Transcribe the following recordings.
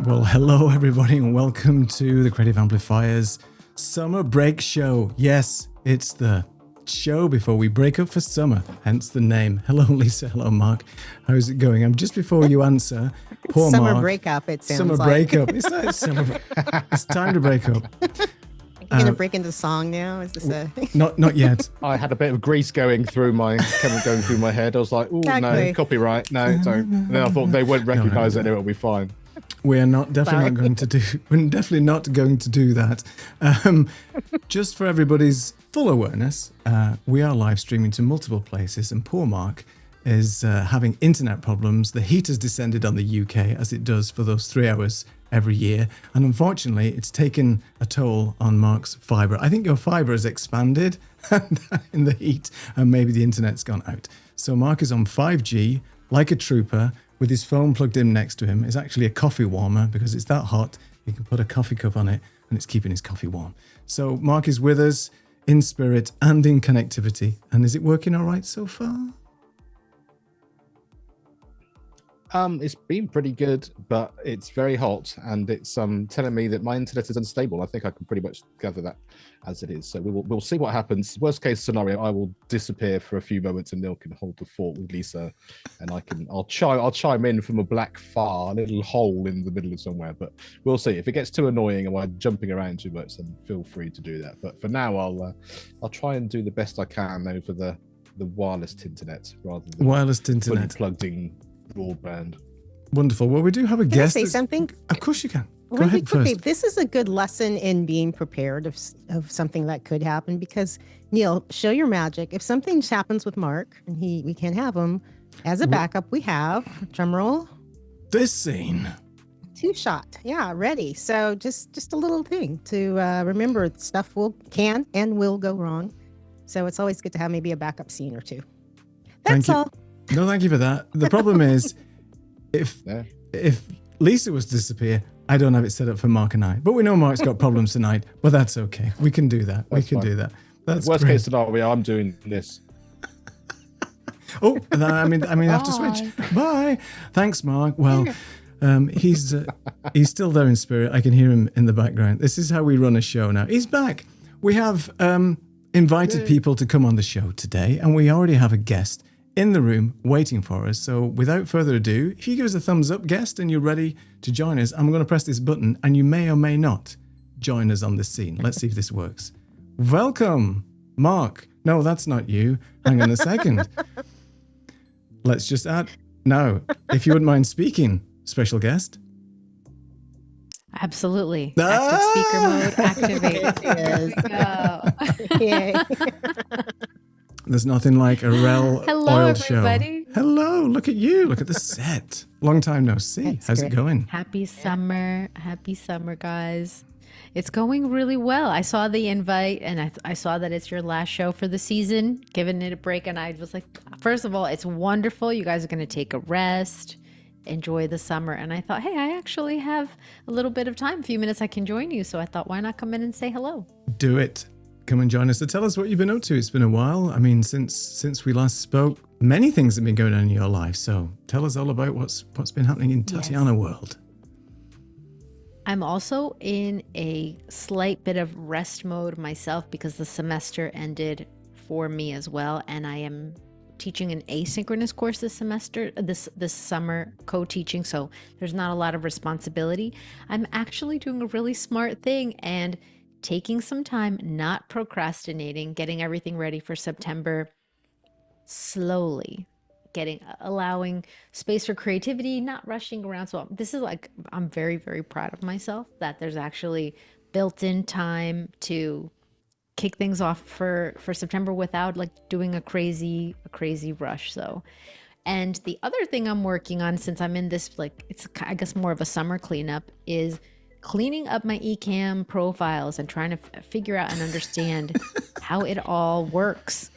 Well, hello everybody and welcome to the Creative Amplifiers Summer Break Show. Yes, it's the show before we break up for summer, hence the name. Hello Lisa, hello Mark. How's it going? I'm just before you answer. Poor summer Mark. Breakup, it sounds summer like. breakup. It's not summer. It's time to break up. You're going to break into song now? Is this a... Not yet. I had a bit of grease going through my head. I was like, oh, Exactly. no, copyright. No, don't. And then I thought they won't recognize it. It'll be fine. We're definitely not going to do that. Just for everybody's full awareness, we are live streaming to multiple places, and poor Mark is having internet problems. The heat has descended on the UK, as it does for those 3 hours every year, and unfortunately, it's taken a toll on Mark's fibre. I think your fibre has expanded in the heat, and maybe the internet's gone out. So Mark is on 5G, like a trooper, with his phone plugged in next to him. It's actually a coffee warmer because it's that hot. You can put a coffee cup on it and it's keeping his coffee warm. So Mark is with us in spirit and in connectivity. And is it working all right so far? It's been pretty good, but it's very hot, and it's telling me that my internet is unstable. I think I can pretty much gather that as it is. So we'll see what happens. Worst case scenario, I will disappear for a few moments, and Neil can hold the fort with Lisa, and I'll chime in from a black a little hole in the middle of somewhere. But we'll see. If it gets too annoying and I'm jumping around too much, then feel free to do that. But for now, I'll try and do the best I can over the wireless internet rather than wireless internet plugged in broadband. Wonderful. Well, we do have a Can guest. I say something? Of course you can. Go Really ahead quickly, first. this is a good lesson in being prepared of something that could happen, because Neil, show your magic. If something happens with Mark and we can't have him, as a backup, we have, drumroll, This scene. 2-shot. Yeah, ready. So just a little thing to remember, stuff can and will go wrong. So it's always good to have maybe a backup scene or two. Thank That's you. all. No, thank you for that. The problem is, if Lisa was to disappear, I don't have it set up for Mark and I. But we know Mark's got problems tonight, but that's okay. We can do that. That's fine. Do that. That's Worst great. case scenario, I'm doing this. Oh, I mean, I have to switch. Bye. Thanks, Mark. Well, he's still there in spirit. I can hear him in the background. This is how we run a show now. He's back. We have invited people to come on the show today, and we already have a guest in the room waiting for us. So without further ado, if you give us a thumbs up, guest, and you're ready to join us, I'm going to press this button, and you may or may not join us on this scene. Let's see if this works. Welcome, Mark. No, that's not you. Hang on a second. Let's just add. No, if you wouldn't mind speaking, special guest. Absolutely. Active speaker mode activate. Yes. Go. Yay. There's nothing like a Rel Hello, oil everybody. show. Hello, look at you. Look at the set. Long time no see. That's How's great. it going? Happy summer, guys. It's going really well. I saw the invite, and I saw that it's your last show for the season, giving it a break. And I was like, first of all, it's wonderful. You guys are going to take a rest, enjoy the summer. And I thought, hey, I actually have a little bit of time, a few minutes I can join you. So I thought, why not come in and say hello? Do it. Come and join us. So tell us what you've been up to. It's been a while. I mean, since we last spoke, many things have been going on in your life. So tell us all about what's been happening in Tatiana world. I'm also in a slight bit of rest mode myself because the semester ended for me as well, and I am teaching an asynchronous course this semester, this summer, co-teaching, so there's not a lot of responsibility. I'm actually doing a really smart thing and taking some time, not procrastinating, getting everything ready for September slowly. Allowing space for creativity, not rushing around. So this is like, I'm very, very proud of myself that there's actually built-in time to kick things off for September without like doing a crazy rush. So, and the other thing I'm working on, since I'm in this, like, it's, I guess, more of a summer cleanup, is cleaning up my eCam profiles and trying to figure out and understand how it all works.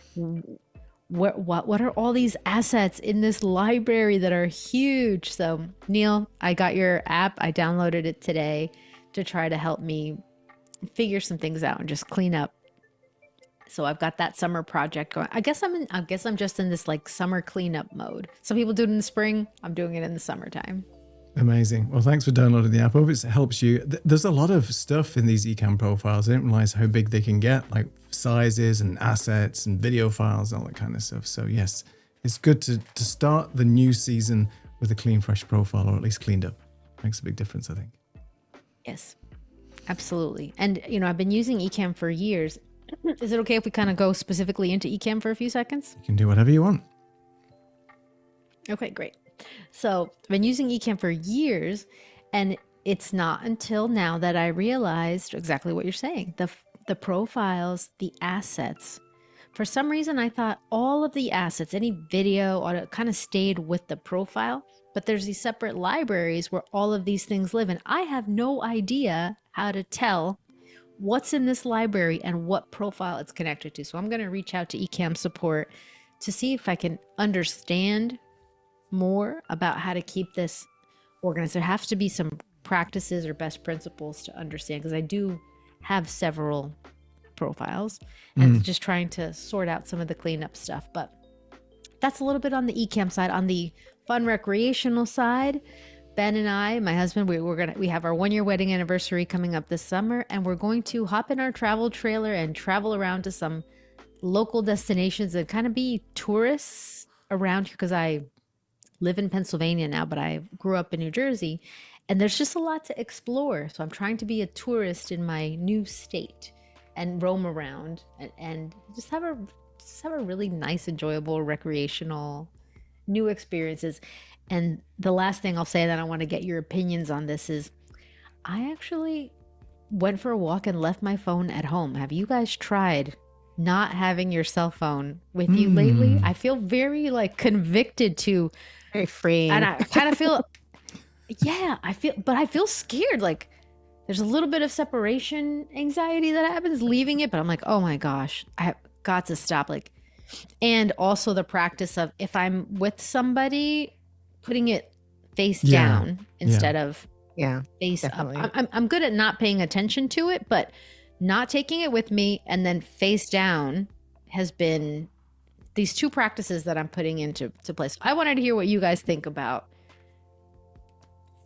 What are all these assets in this library that are huge? So Neil, I got your app. I downloaded it today to try to help me figure some things out and just clean up. So I've got that summer project going. I guess I'm just in this like summer cleanup mode. Some people do it in the spring. I'm doing it in the summertime. Amazing. Well, thanks for downloading the app. I hope it helps you. There's a lot of stuff in these Ecamm profiles. I didn't realize how big they can get, like sizes and assets and video files and all that kind of stuff. So yes, it's good to start the new season with a clean, fresh profile, or at least cleaned up. Makes a big difference, I think. Yes, absolutely. And, I've been using Ecamm for years. Is it okay if we kind of go specifically into Ecamm for a few seconds? You can do whatever you want. Okay, great. So I've been using Ecamm for years, and it's not until now that I realized exactly what you're saying. The profiles, the assets. For some reason, I thought all of the assets, any video, audio, kind of stayed with the profile, but there's these separate libraries where all of these things live, and I have no idea how to tell what's in this library and what profile it's connected to. So I'm going to reach out to Ecamm support to see if I can understand more about how to keep this organized. There have to be some practices or best principles to understand, because I do have several profiles and just trying to sort out some of the cleanup stuff. But that's a little bit on the Ecamm side. On the fun recreational side, Ben and I, my husband, we have our 1-year wedding anniversary coming up this summer, and we're going to hop in our travel trailer and travel around to some local destinations and kind of be tourists around here, because I live in Pennsylvania now, but I grew up in New Jersey, and there's just a lot to explore. So I'm trying to be a tourist in my new state and roam around and just have a really nice, enjoyable, recreational new experiences. And the last thing I'll say, that I want to get your opinions on this, is I actually went for a walk and left my phone at home. Have you guys tried not having your cell phone with you lately? I feel very convicted to very freeing. And I kind of feel, I feel scared. Like there's a little bit of separation anxiety that happens leaving it, but I'm like, oh my gosh, I have got to stop. And also the practice of, if I'm with somebody, putting it face down instead of face definitely. up. I'm good at not paying attention to it, but not taking it with me and then face down has been these two practices that I'm putting into place. I wanted to hear what you guys think about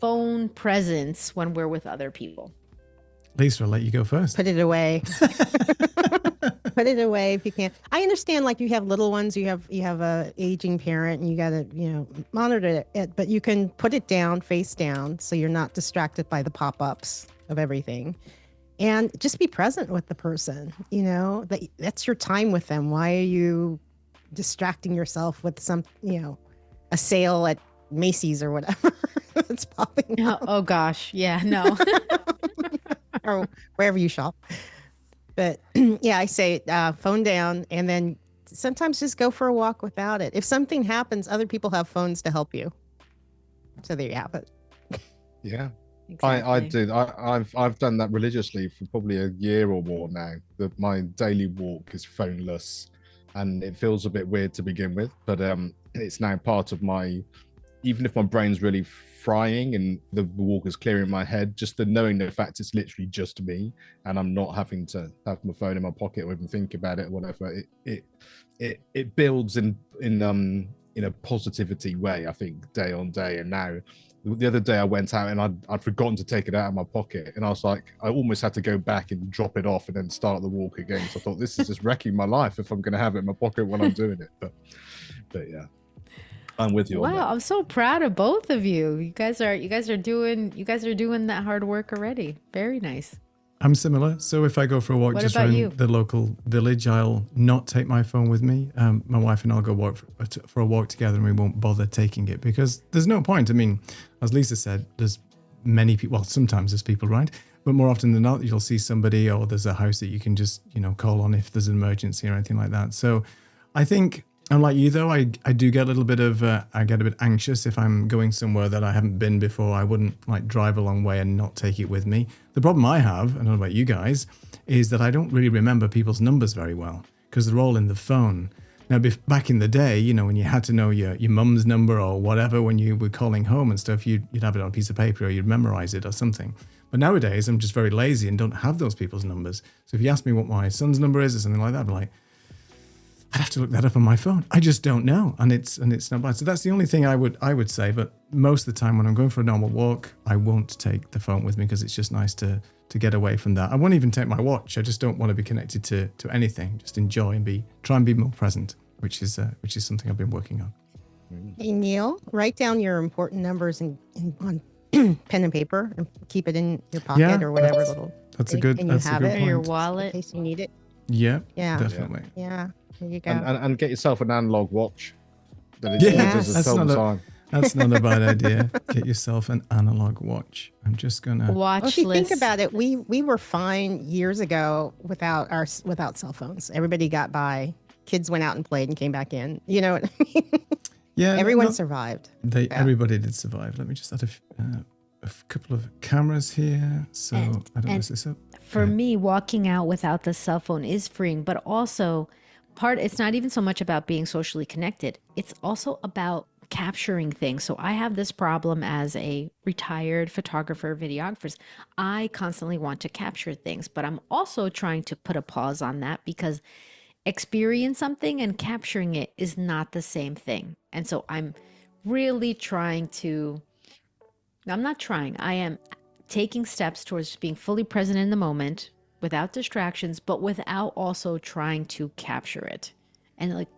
phone presence when we're with other people. Lisa, I'll let you go first. Put it away. Put it away if you can. I understand, you have little ones, you have a aging parent, and you got to monitor it, but you can put it down, face down, so you're not distracted by the pop-ups of everything. And just be present with the person. That's your time with them. Why are you distracting yourself with some, a sale at Macy's or whatever that's popping up? Oh gosh, yeah, no. Or wherever you shop. But I say phone down, and then sometimes just go for a walk without it. If something happens, other people have phones to help you. So there you have it. Yeah. Exactly. I do. I've done that religiously for probably a year or more now. That my daily walk is phoneless, and it feels a bit weird to begin with, but it's now part of my. Even if my brain's really frying and the walk is clearing my head, just the knowing the fact it's literally just me, and I'm not having to have my phone in my pocket or even think about it or whatever. It builds in a positivity way, I think, day on day. And now, the other day I went out and I'd forgotten to take it out of my pocket, and I was like, I almost had to go back and drop it off and then start the walk again. So I thought, this is just wrecking my life if I'm going to have it in my pocket while I'm doing it. But yeah, I'm with you. Wow, I'm so proud of both of you. You guys are doing that hard work already. Very nice. I'm similar. So if I go for a walk just around the local village, I'll not take my phone with me. My wife and I'll go walk for a walk together, and we won't bother taking it because there's no point. I mean, as Lisa said, there's many people. Well, sometimes there's people, right? But more often than not, you'll see somebody, or there's a house that you can just, call on if there's an emergency or anything like that. So I think, unlike you though, I do get a little bit of, I get a bit anxious if I'm going somewhere that I haven't been before. I wouldn't drive a long way and not take it with me. The problem I have, I don't know about you guys, is that I don't really remember people's numbers very well because they're all in the phone. Now, back in the day, when you had to know your mum's number or whatever, when you were calling home and stuff, you'd have it on a piece of paper or you'd memorize it or something. But nowadays, I'm just very lazy and don't have those people's numbers. So if you ask me what my son's number is or something like that, I'm like, I'd have to look that up on my phone. I just don't know, and it's not bad. So that's the only thing I would say. But most of the time when I'm going for a normal walk, I won't take the phone with me because it's just nice to get away from that. I won't even take my watch. I just don't want to be connected to anything. Just enjoy and try and be more present, which is something I've been working on. Hey, Neil, write down your important numbers on pen and paper and keep it in your pocket or whatever little. That's a good. And you That's have a good it point. Your wallet. in case you need it. Yeah, Yeah. definitely. Yeah. There you go. And get yourself an analog watch. That Yes. does tell the time. That's not a bad idea. Get yourself an analog watch. I'm just gonna Watch Well, if you list. think about it, we were fine years ago without cell phones. Everybody got by. Kids went out and played and came back in. You know what I mean? Yeah, Everyone survived. Everybody did survive. Let me just add a couple of cameras here, so I don't mess this up. For me, walking out without the cell phone is freeing, but also it's not even so much about being socially connected. It's also about capturing things. So I have this problem as a retired photographer, videographer. I constantly want to capture things, but I'm also trying to put a pause on that because experience something and capturing it is not the same thing. And so I'm really I am taking steps towards being fully present in the moment without distractions, but without also trying to capture it. And like,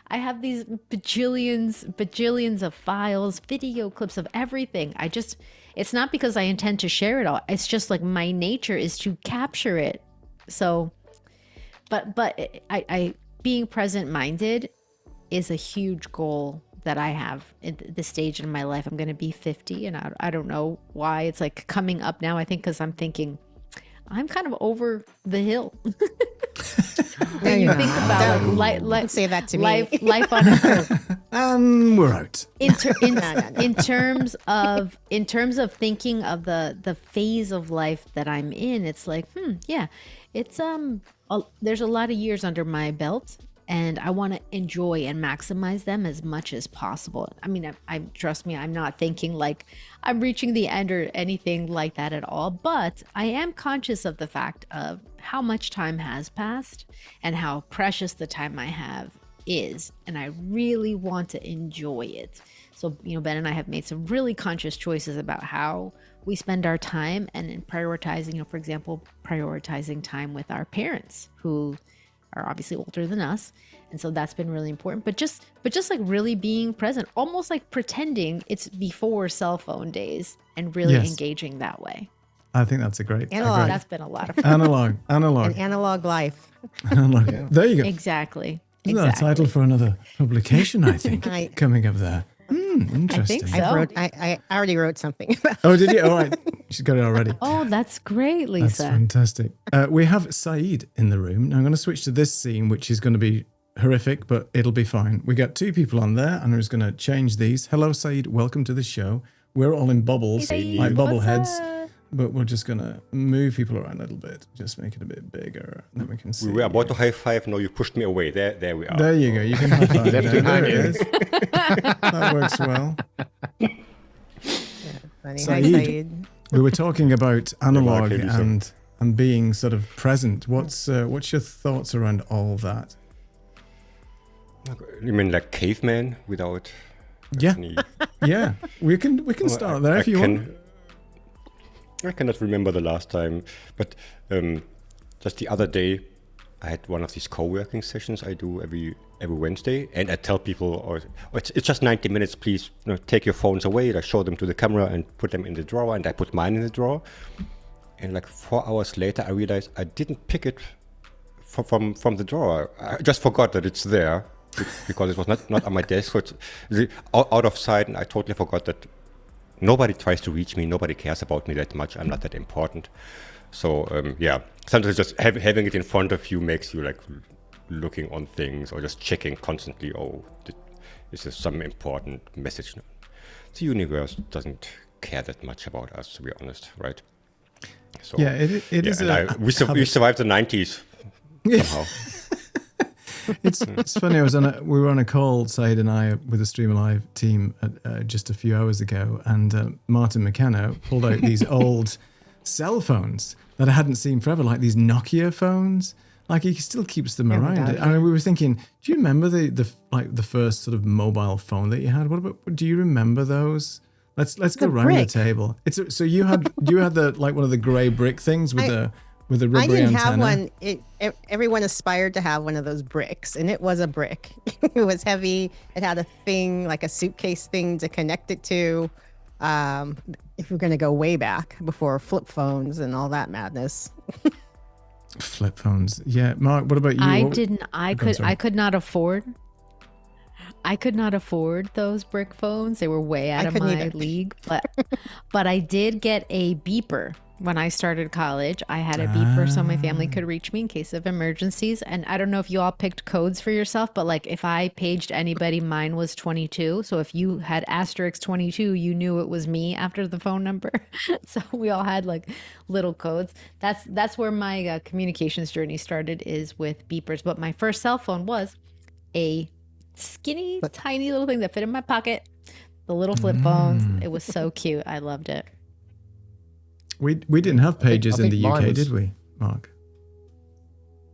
I have these bajillions of files, video clips of everything. It's not because I intend to share it all. It's just like my nature is to capture it. So, but I being present minded is a huge goal that I have at this stage in my life. I'm going to be 50 and I don't know why it's like coming up now. I think because I'm thinking I'm kind of over the hill. When you think about Don't say that to me. life on Earth. And we're out. In terms of thinking of the phase of life that I'm in, it's like, it's there's a lot of years under my belt, and I want to enjoy and maximize them as much as possible. I mean, I trust me, I'm not thinking like I'm reaching the end or anything like that at all, but I am conscious of the fact of how much time has passed and how precious the time I have is, and I really want to enjoy it. So, Ben and I have made some really conscious choices about how we spend our time, and in prioritizing, for example, prioritizing time with our parents who are obviously older than us. And so that's been really important, but just like really being present, almost like pretending it's before cell phone days and really engaging that way. I think that's a great. That's been a lot of fun. Analog. An analog life. Analog. Yeah. There you go. Exactly. Isn't that a title for another publication, I think, coming up there? Interesting. I think so. I already wrote something about Oh, did you? All right. She's got it already. Oh, that's great, Lisa. That's fantastic. We have Saeed in the room. Now I'm going to switch to this scene, which is going to be horrific, but it'll be fine. We got two people on there, and I'm just going to change these. Hello, Saeed. Welcome to the show. We're all in bubbles, like bobbleheads. But we're just going to move people around a little bit, just make it a bit bigger, and then we can see. We were about to high five, now you pushed me away. There we are. There you go. You can high five. There it is. That works well. Funny. Saeed, we were talking about analog and being sort of present. What's your thoughts around all that? You mean like caveman without? Yeah, any... yeah. We can start there if you want. I cannot remember the last time, but just the other day, I had one of these co-working sessions I do every Wednesday, and I tell people, it's just 90 minutes. Please, take your phones away. I show them to the camera and put them in the drawer, and I put mine in the drawer. And like 4 hours later, I realized I didn't pick it from the drawer. I just forgot that it's there because it was not on my desk. So it's out of sight, and I totally forgot that. Nobody tries to reach me. Nobody cares about me that much. I'm not that important. So sometimes just having it in front of you makes you like looking on things or just checking constantly. Oh, is this some important message? No. The universe doesn't care that much about us, to be honest, right? So yeah, it is. We survived the 90s somehow. It's funny. We were on a call, Said and I, with the Stream Alive team just a few hours ago, and Martin McKenna pulled out these old cell phones that I hadn't seen forever, like these Nokia phones, Like he still keeps them Oh my around. God, I mean, we were thinking, do you remember the first sort of mobile phone that you had? Do you remember those? Let's go round brick. the table. So you had the like one of the grey brick things with the rubbery I didn't antenna. have one. Everyone aspired to have one of those bricks, and it was a brick. It was heavy. It had a thing, like a suitcase thing to connect it to. If we're going to go way back before flip phones and all that madness. Flip phones. Yeah. Mark, what about you? I could not afford those brick phones. They were way out of my league, but I did get a beeper. When I started college, I had a beeper so my family could reach me in case of emergencies. And I don't know if you all picked codes for yourself, but like if I paged anybody, mine was 22. So if you had asterisk 22, you knew it was me after the phone number. So we all had like little codes. That's where my communications journey started, is with beepers. But my first cell phone was a skinny, tiny little thing that fit in my pocket. The little flip phones. It was so cute. I loved it. We didn't have pages in the UK, was... did we, Mark?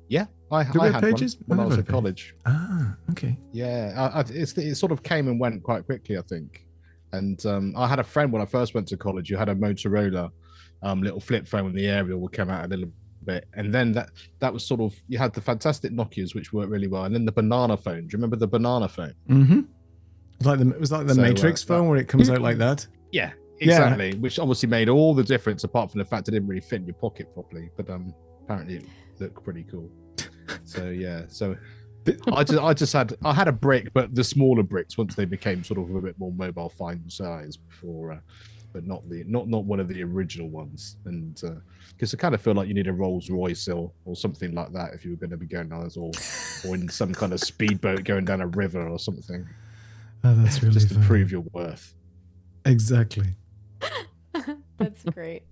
Yeah, I had pages one when I was at college. Ah, okay. Yeah, it sort of came and went quite quickly, I think. And I had a friend when I first went to college who had a Motorola little flip phone, and the aerial would come out a little bit. And then that was sort of, you had the fantastic Nokias, which worked really well, and then the banana phone. Do you remember the banana phone? Mm-hmm. It was like the Matrix phone where it comes out like that. Yeah. Exactly, yeah. Which obviously made all the difference, apart from the fact it didn't really fit in your pocket properly. But apparently it looked pretty cool. So yeah, I had a brick, but the smaller bricks once they became sort of a bit more mobile, fine size before, but not one of the original ones. And because I kind of feel like you need a Rolls Royce or something like that if you were going to be going on or in some kind of speedboat going down a river or something. Oh, that's really just funny. to prove your worth. Exactly. That's great.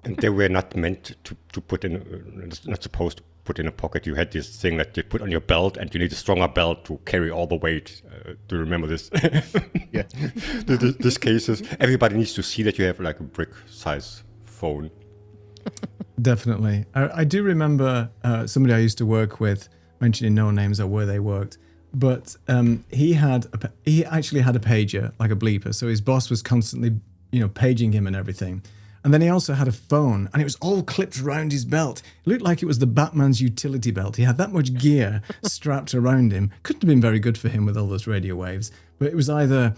And they were not meant to put in, not supposed to put in a pocket. You had this thing that you put on your belt, and you need a stronger belt to carry all the weight. Do you remember this? Yeah. This cases, everybody needs to see that you have like a brick size phone. Definitely. I do remember somebody I used to work with, mentioning no names or where they worked, but he actually had a pager, like a bleeper. So his boss was constantly, paging him and everything. And then he also had a phone, and it was all clipped around his belt. It looked like it was the Batman's utility belt. He had that much gear strapped around him. Couldn't have been very good for him with all those radio waves. But it was either,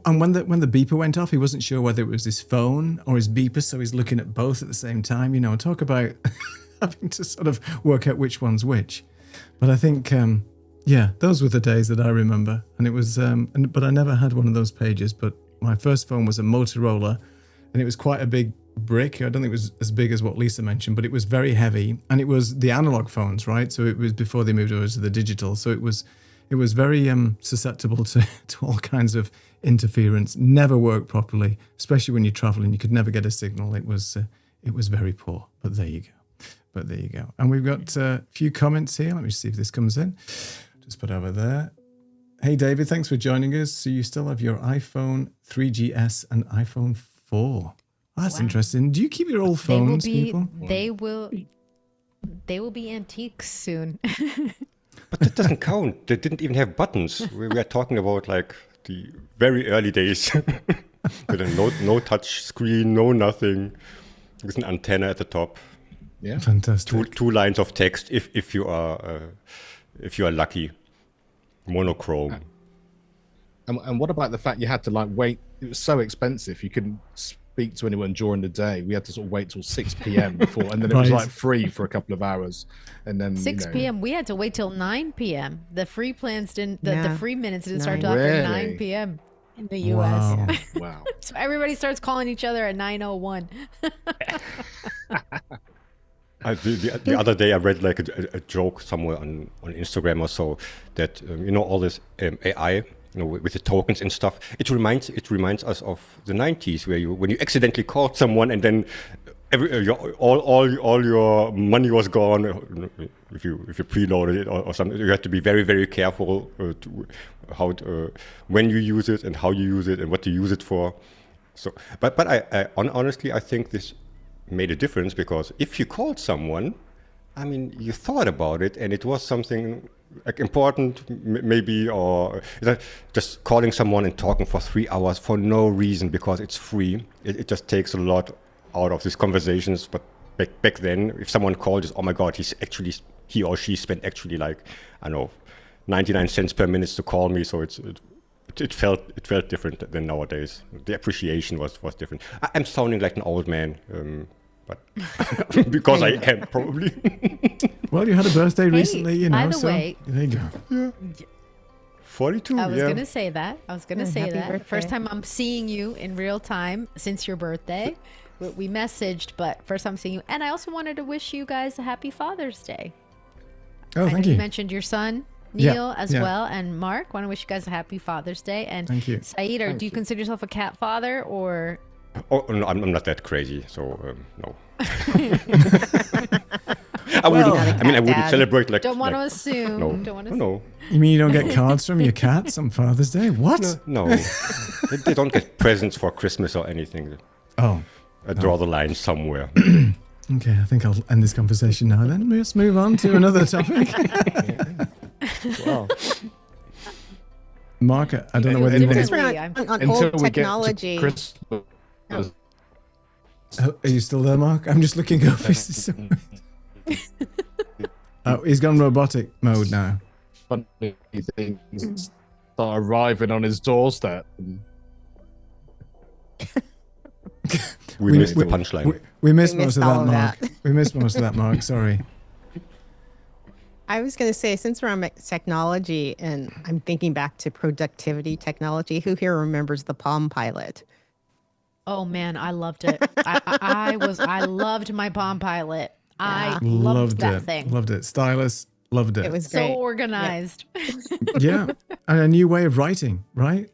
and when the beeper went off, he wasn't sure whether it was his phone or his beeper, so he's looking at both at the same time. Talk about having to sort of work out which one's which. But I think, those were the days that I remember. And it was, but I never had one of those pages. But my first phone was a Motorola, and it was quite a big brick. I don't think it was as big as what Lisa mentioned, but it was very heavy, and it was the analog phones, right? So it was before they moved over to the digital. So it was very susceptible to all kinds of interference. Never worked properly, especially when you're traveling. You could never get a signal. It was very poor. But there you go. And we've got a few comments here. Let me see if this comes in. Just put over there. Hey, David, thanks for joining us. So you still have your iPhone 3GS and iPhone 4. That's interesting. Do you keep your old phones, people? They will be antiques soon. But that doesn't count. They didn't even have buttons. We were talking about like the very early days with no touch screen, no nothing. With an antenna at the top. Yeah, fantastic. Two lines of text if you are lucky. Monochrome. And what about the fact you had to wait? It was so expensive. You couldn't speak to anyone during the day. We had to sort of wait till 6 p.m. before, and then it was free for a couple of hours, and then 6 p.m. We had to wait till 9 p.m. The free plans didn't. The free minutes didn't start till after 9 p.m. in the U.S. Wow. So everybody starts calling each other at 9:01. The other day I read like a joke somewhere on Instagram or so that all this AI with the tokens and stuff, it reminds us of the 90s where when you accidentally called someone and then all your money was gone if you preloaded it or something. You had to be very, very careful when you use it and how you use it and what you use it for. So honestly I think this made a difference, because if you called someone, I mean, you thought about it, and it was something like important, maybe, or just calling someone and talking for 3 hours for no reason because it's free. It just takes a lot out of these conversations. But back then, if someone called, just, oh my God, he or she spent actually like, I don't know, 99 cents per minute to call me. So it felt different than nowadays. The appreciation was different. I'm sounding like an old man. But because I am probably. Well, you had a birthday recently, you know. By the way, there you go. Yeah. 42. I was gonna say that. Happy birthday. First time I'm seeing you in real time since your birthday. We messaged, but first time seeing you. And I also wanted to wish you guys a happy Father's Day. Oh, I thank know you. mentioned your son, Neil, as yeah. well, and Mark. Want to wish you guys a happy Father's Day. And Thank you. Saeed, do you consider yourself a cat father or? Oh no, I'm not that crazy, so no. I wouldn't celebrate like. Don't want to like, assume. No, Don't want to. no, You mean you don't get cards from your cats on Father's Day? What? no. They don't get presents for Christmas or anything. Oh, I draw the line somewhere. okay. I think I'll end this conversation now. Then let's move on to another topic. Wow. Mark, I don't know whether Since you want we're on Until old we technology. get to Christmas. to. Are you still there, Mark? I'm just looking over. Oh, he's gone robotic mode now. Funny things start arriving on his doorstep. We missed the punchline. We missed We most missed of all that, of Mark. that. We missed most of that, Mark. Sorry. I was going to say, since we're on technology and I'm thinking back to productivity technology, who here remembers the Palm Pilot? Oh man, I loved it. I loved my Palm Pilot. I Yeah. loved that it. thing. Loved it. Stylus. Loved it. It was So great. organized. Yeah, and a new way of writing, right?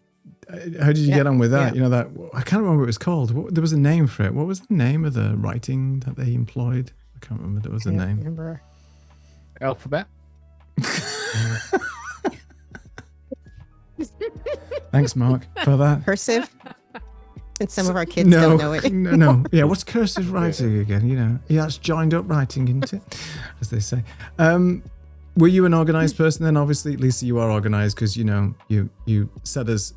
How did you get on with that? yeah. You know, that I can't remember what it was called. There was a name for it. What was the name of the writing that they employed? I can't remember. There was a I don't name. remember. Alphabet. Thanks, Mark, for that. Cursive? And some of our kids don't know it. no. Yeah, what's cursive writing again? You know, yeah, that's joined up writing, isn't it? As they say. Were you an organized person then? Obviously, Lisa, you are organized because, you know, you set us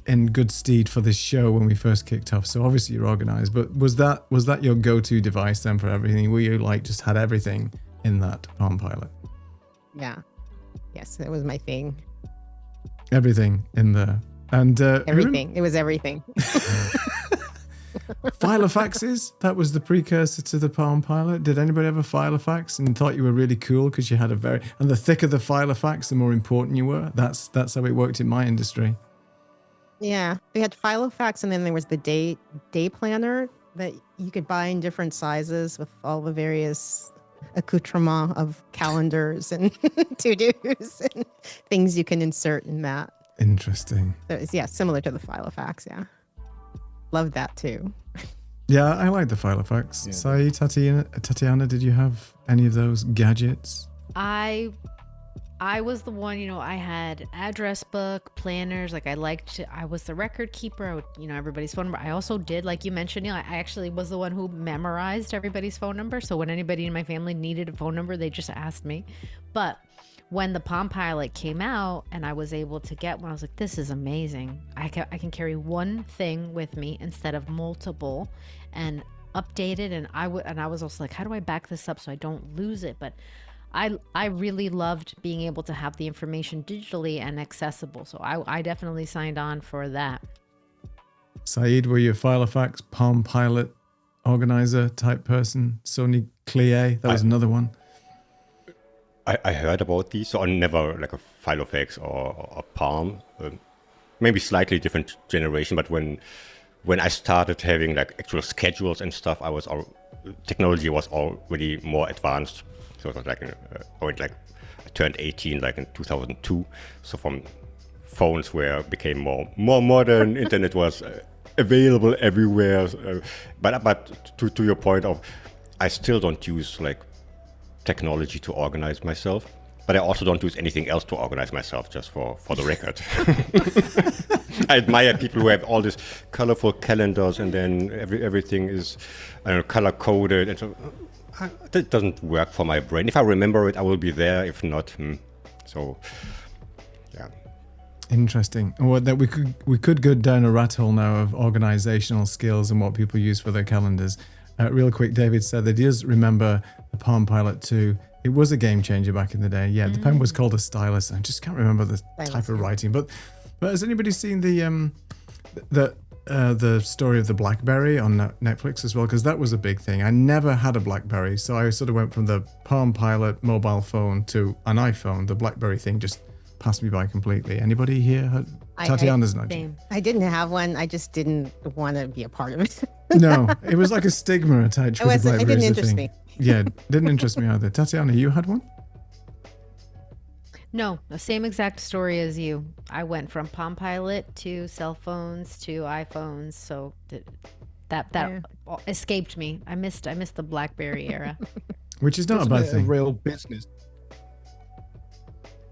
in good stead for this show when we first kicked off. So obviously you're organized. But was that your go-to device then for everything? Were you like just had everything in that Palm Pilot? Yeah. Yes, that was my thing. Everything in there. And Everything. It was everything. Filofaxes, that was the precursor to the Palm Pilot. Did anybody ever file a fax and thought you were really cool because you had and the thicker the filofax, the more important you were? That's how it worked in my industry. Yeah. We had Filofax, and then there was the day planner that you could buy in different sizes with all the various accoutrements of calendars and to-dos and things you can insert in that. Interesting. So it was, similar to the Filofax, yeah. Love that too. Yeah, I like the Filofax. Yeah. Saeed, Tatiana, did you have any of those gadgets? I was the one, you know, I had address book, planners, like I was the record keeper. I would, you know, everybody's phone number. I also did, like you mentioned, Neil, I actually was the one who memorized everybody's phone number. So when anybody in my family needed a phone number, they just asked me. But when the Palm Pilot came out and I was able to get one, I was like, this is amazing. I can carry one thing with me instead of multiple and update it. And I was also like, how do I back this up so I don't lose it? But I really loved being able to have the information digitally and accessible. So I definitely signed on for that. Saeed, were you a Filofax, Palm Pilot organizer type person? Sony Clie, that was another one. I heard about these, so I never like a Filofax or a Palm. Maybe slightly different generation, but when I started having like actual schedules and stuff, technology was already more advanced. So it was like I turned 18 like in 2002. So from phones became more modern, internet was available everywhere. But to your point of, I still don't use like technology to organize myself, but I also don't use anything else to organize myself, just for the record. I admire people who have all these colorful calendars and then everything is color coded, and so that doesn't work for my brain. If I remember it, I will be there. If not, so yeah. Interesting. Well, that we could go down a rat hole now of organizational skills and what people use for their calendars. Real quick, David said that he does remember the Palm Pilot 2. It was a game changer back in the day. Yeah, the pen was called a stylus. I just can't remember the type of writing. But has anybody seen the story of the BlackBerry on Netflix as well? Because that was a big thing. I never had a BlackBerry, so I sort of went from the Palm Pilot mobile phone to an iPhone. The BlackBerry thing just passed me by completely. Anybody here? Tatiana's nodding. I didn't have one. I just didn't want to be a part of it. No, it was like a stigma attached with the BlackBerry. It didn't interest me. Yeah, didn't interest me either. Tatiana, you had one? No, the same exact story as you. I went from Palm Pilot to cell phones to iPhones, so that escaped me. I missed the BlackBerry era. Which is not a bad thing. A real business.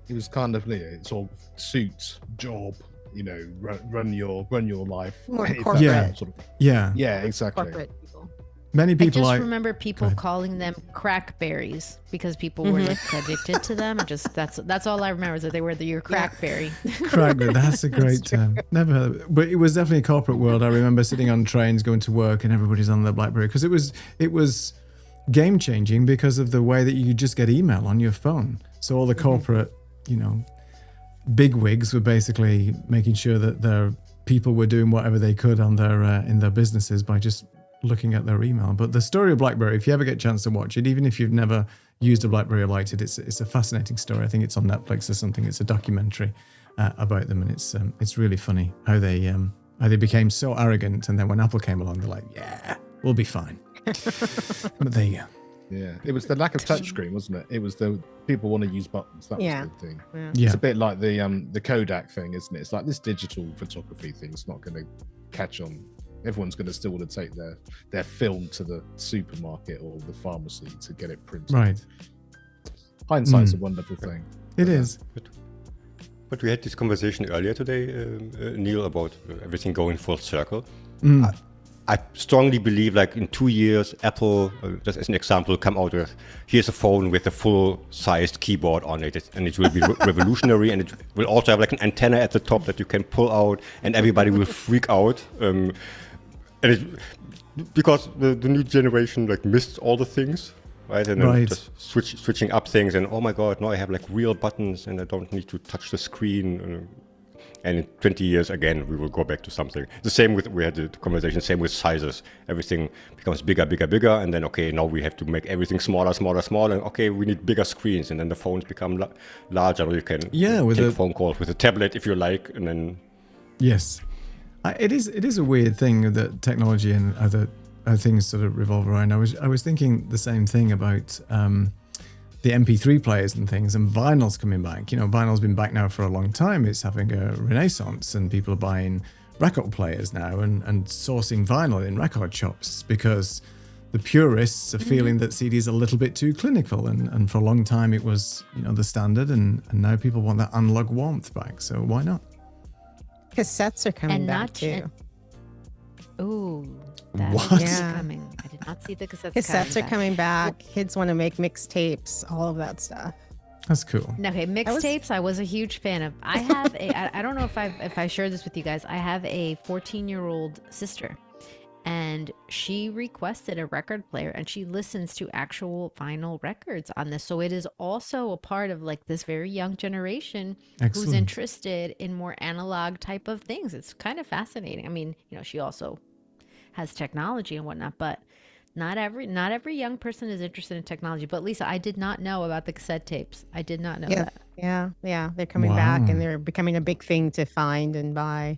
It was kind of sort of suits, job, run your life. More corporate. Yeah, exactly. Corporate people. Many people I just remember people calling them crackberries because people were like addicted to them. That's all I remember, is that they were your crackberry. Crackberry, that's a great term. Never heard of it. But it was definitely a corporate world. I remember sitting on trains going to work and everybody's on their BlackBerry because it was game changing because of the way that you could just get email on your phone. So all the corporate, big wigs were basically making sure that their people were doing whatever they could on their in their businesses by just looking at their email. But the story of BlackBerry, if you ever get a chance to watch it, even if you've never used a BlackBerry or liked it, it's a fascinating story. I think it's on Netflix or something. It's a documentary about them, and it's really funny how they became so arrogant, and then when Apple came along, they're like, yeah, we'll be fine. But there you go. Yeah, it was the lack of touchscreen, wasn't it? It was the people want to use buttons. That was the thing. Yeah. It's a bit like the Kodak thing, isn't it? It's like this digital photography thing is not going to catch on. Everyone's going to still want to take their film to the supermarket or the pharmacy to get it printed. Right. Hindsight's a wonderful thing. It is. But we had this conversation earlier today, Neil, about everything going full circle. I strongly believe, like in 2 years, Apple, just as an example, come out with, here's a phone with a full-sized keyboard on it, and it will be revolutionary, and it will also have like an antenna at the top that you can pull out, and everybody will freak out. Because the new generation like missed all the things, right? And then just switching up things, and oh my god, now I have like real buttons, and I don't need to touch the screen. And in 20 years, again, we will go back to something. The same we had the conversation, same with sizes. Everything becomes bigger, and then, okay, now we have to make everything smaller, and okay, we need bigger screens, and then the phones become larger. You can take phone calls with a tablet if you like, and then... Yes. It is a weird thing that technology and other things sort of revolve around. I was thinking the same thing about... the MP3 players and things, and vinyl's coming back. Vinyl's been back now for a long time. It's having a renaissance, and people are buying record players now and sourcing vinyl in record shops because the purists are feeling that CD is a little bit too clinical, and for a long time it was the standard, and now people want that analog warmth back. So why not? Cassettes are coming back too. Ooh. What? Coming. I did not see the cassettes. Cassettes are coming back. Kids want to make mixtapes, all of that stuff. That's cool. Okay, mixtapes. I was a huge fan of. I have I don't know if I shared this with you guys. I have a 14-year-old sister, and she requested a record player, and she listens to actual vinyl records on this. So it is also a part of like this very young generation who's interested in more analog type of things. It's kind of fascinating. I mean, she also has technology and whatnot, but not every young person is interested in technology. But Lisa, I did not know about the cassette tapes. I did not know that. Yeah, they're coming back, and they're becoming a big thing to find and buy,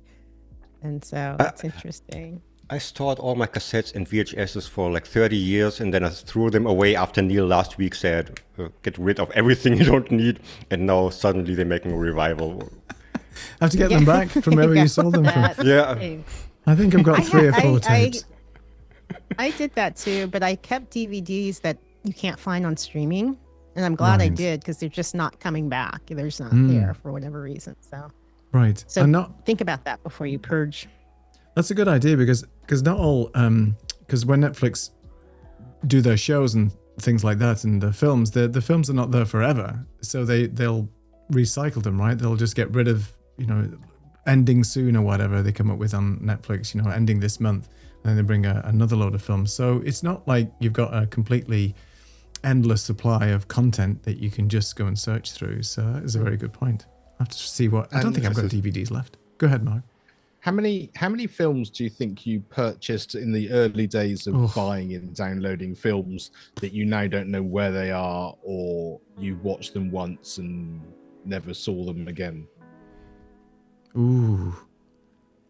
and so it's interesting. I stored all my cassettes and VHSs for like 30 years, and then I threw them away after Neil last week said, get rid of everything you don't need, and now suddenly they're making a revival. Have to get them back from wherever you sold them from. Yeah. I think I've got 3 or 4 tapes. I did that too, but I kept DVDs that you can't find on streaming, and I'm glad I did, because they're just not coming back. They're just not there for whatever reason. So think about that before you purge. That's a good idea, because not all, because when Netflix do their shows and things like that and the films, the films are not there forever, so they'll recycle them, right? They'll just get rid of, ending soon or whatever they come up with on Netflix, ending this month, and then they bring another load of films. So it's not like you've got a completely endless supply of content that you can just go and search through. So that is a very good point. I have to see I don't think I've got DVDs left. Go ahead, Mark. How many films do you think you purchased in the early days of buying and downloading films that you now don't know where they are, or you watched them once and never saw them again? Ooh.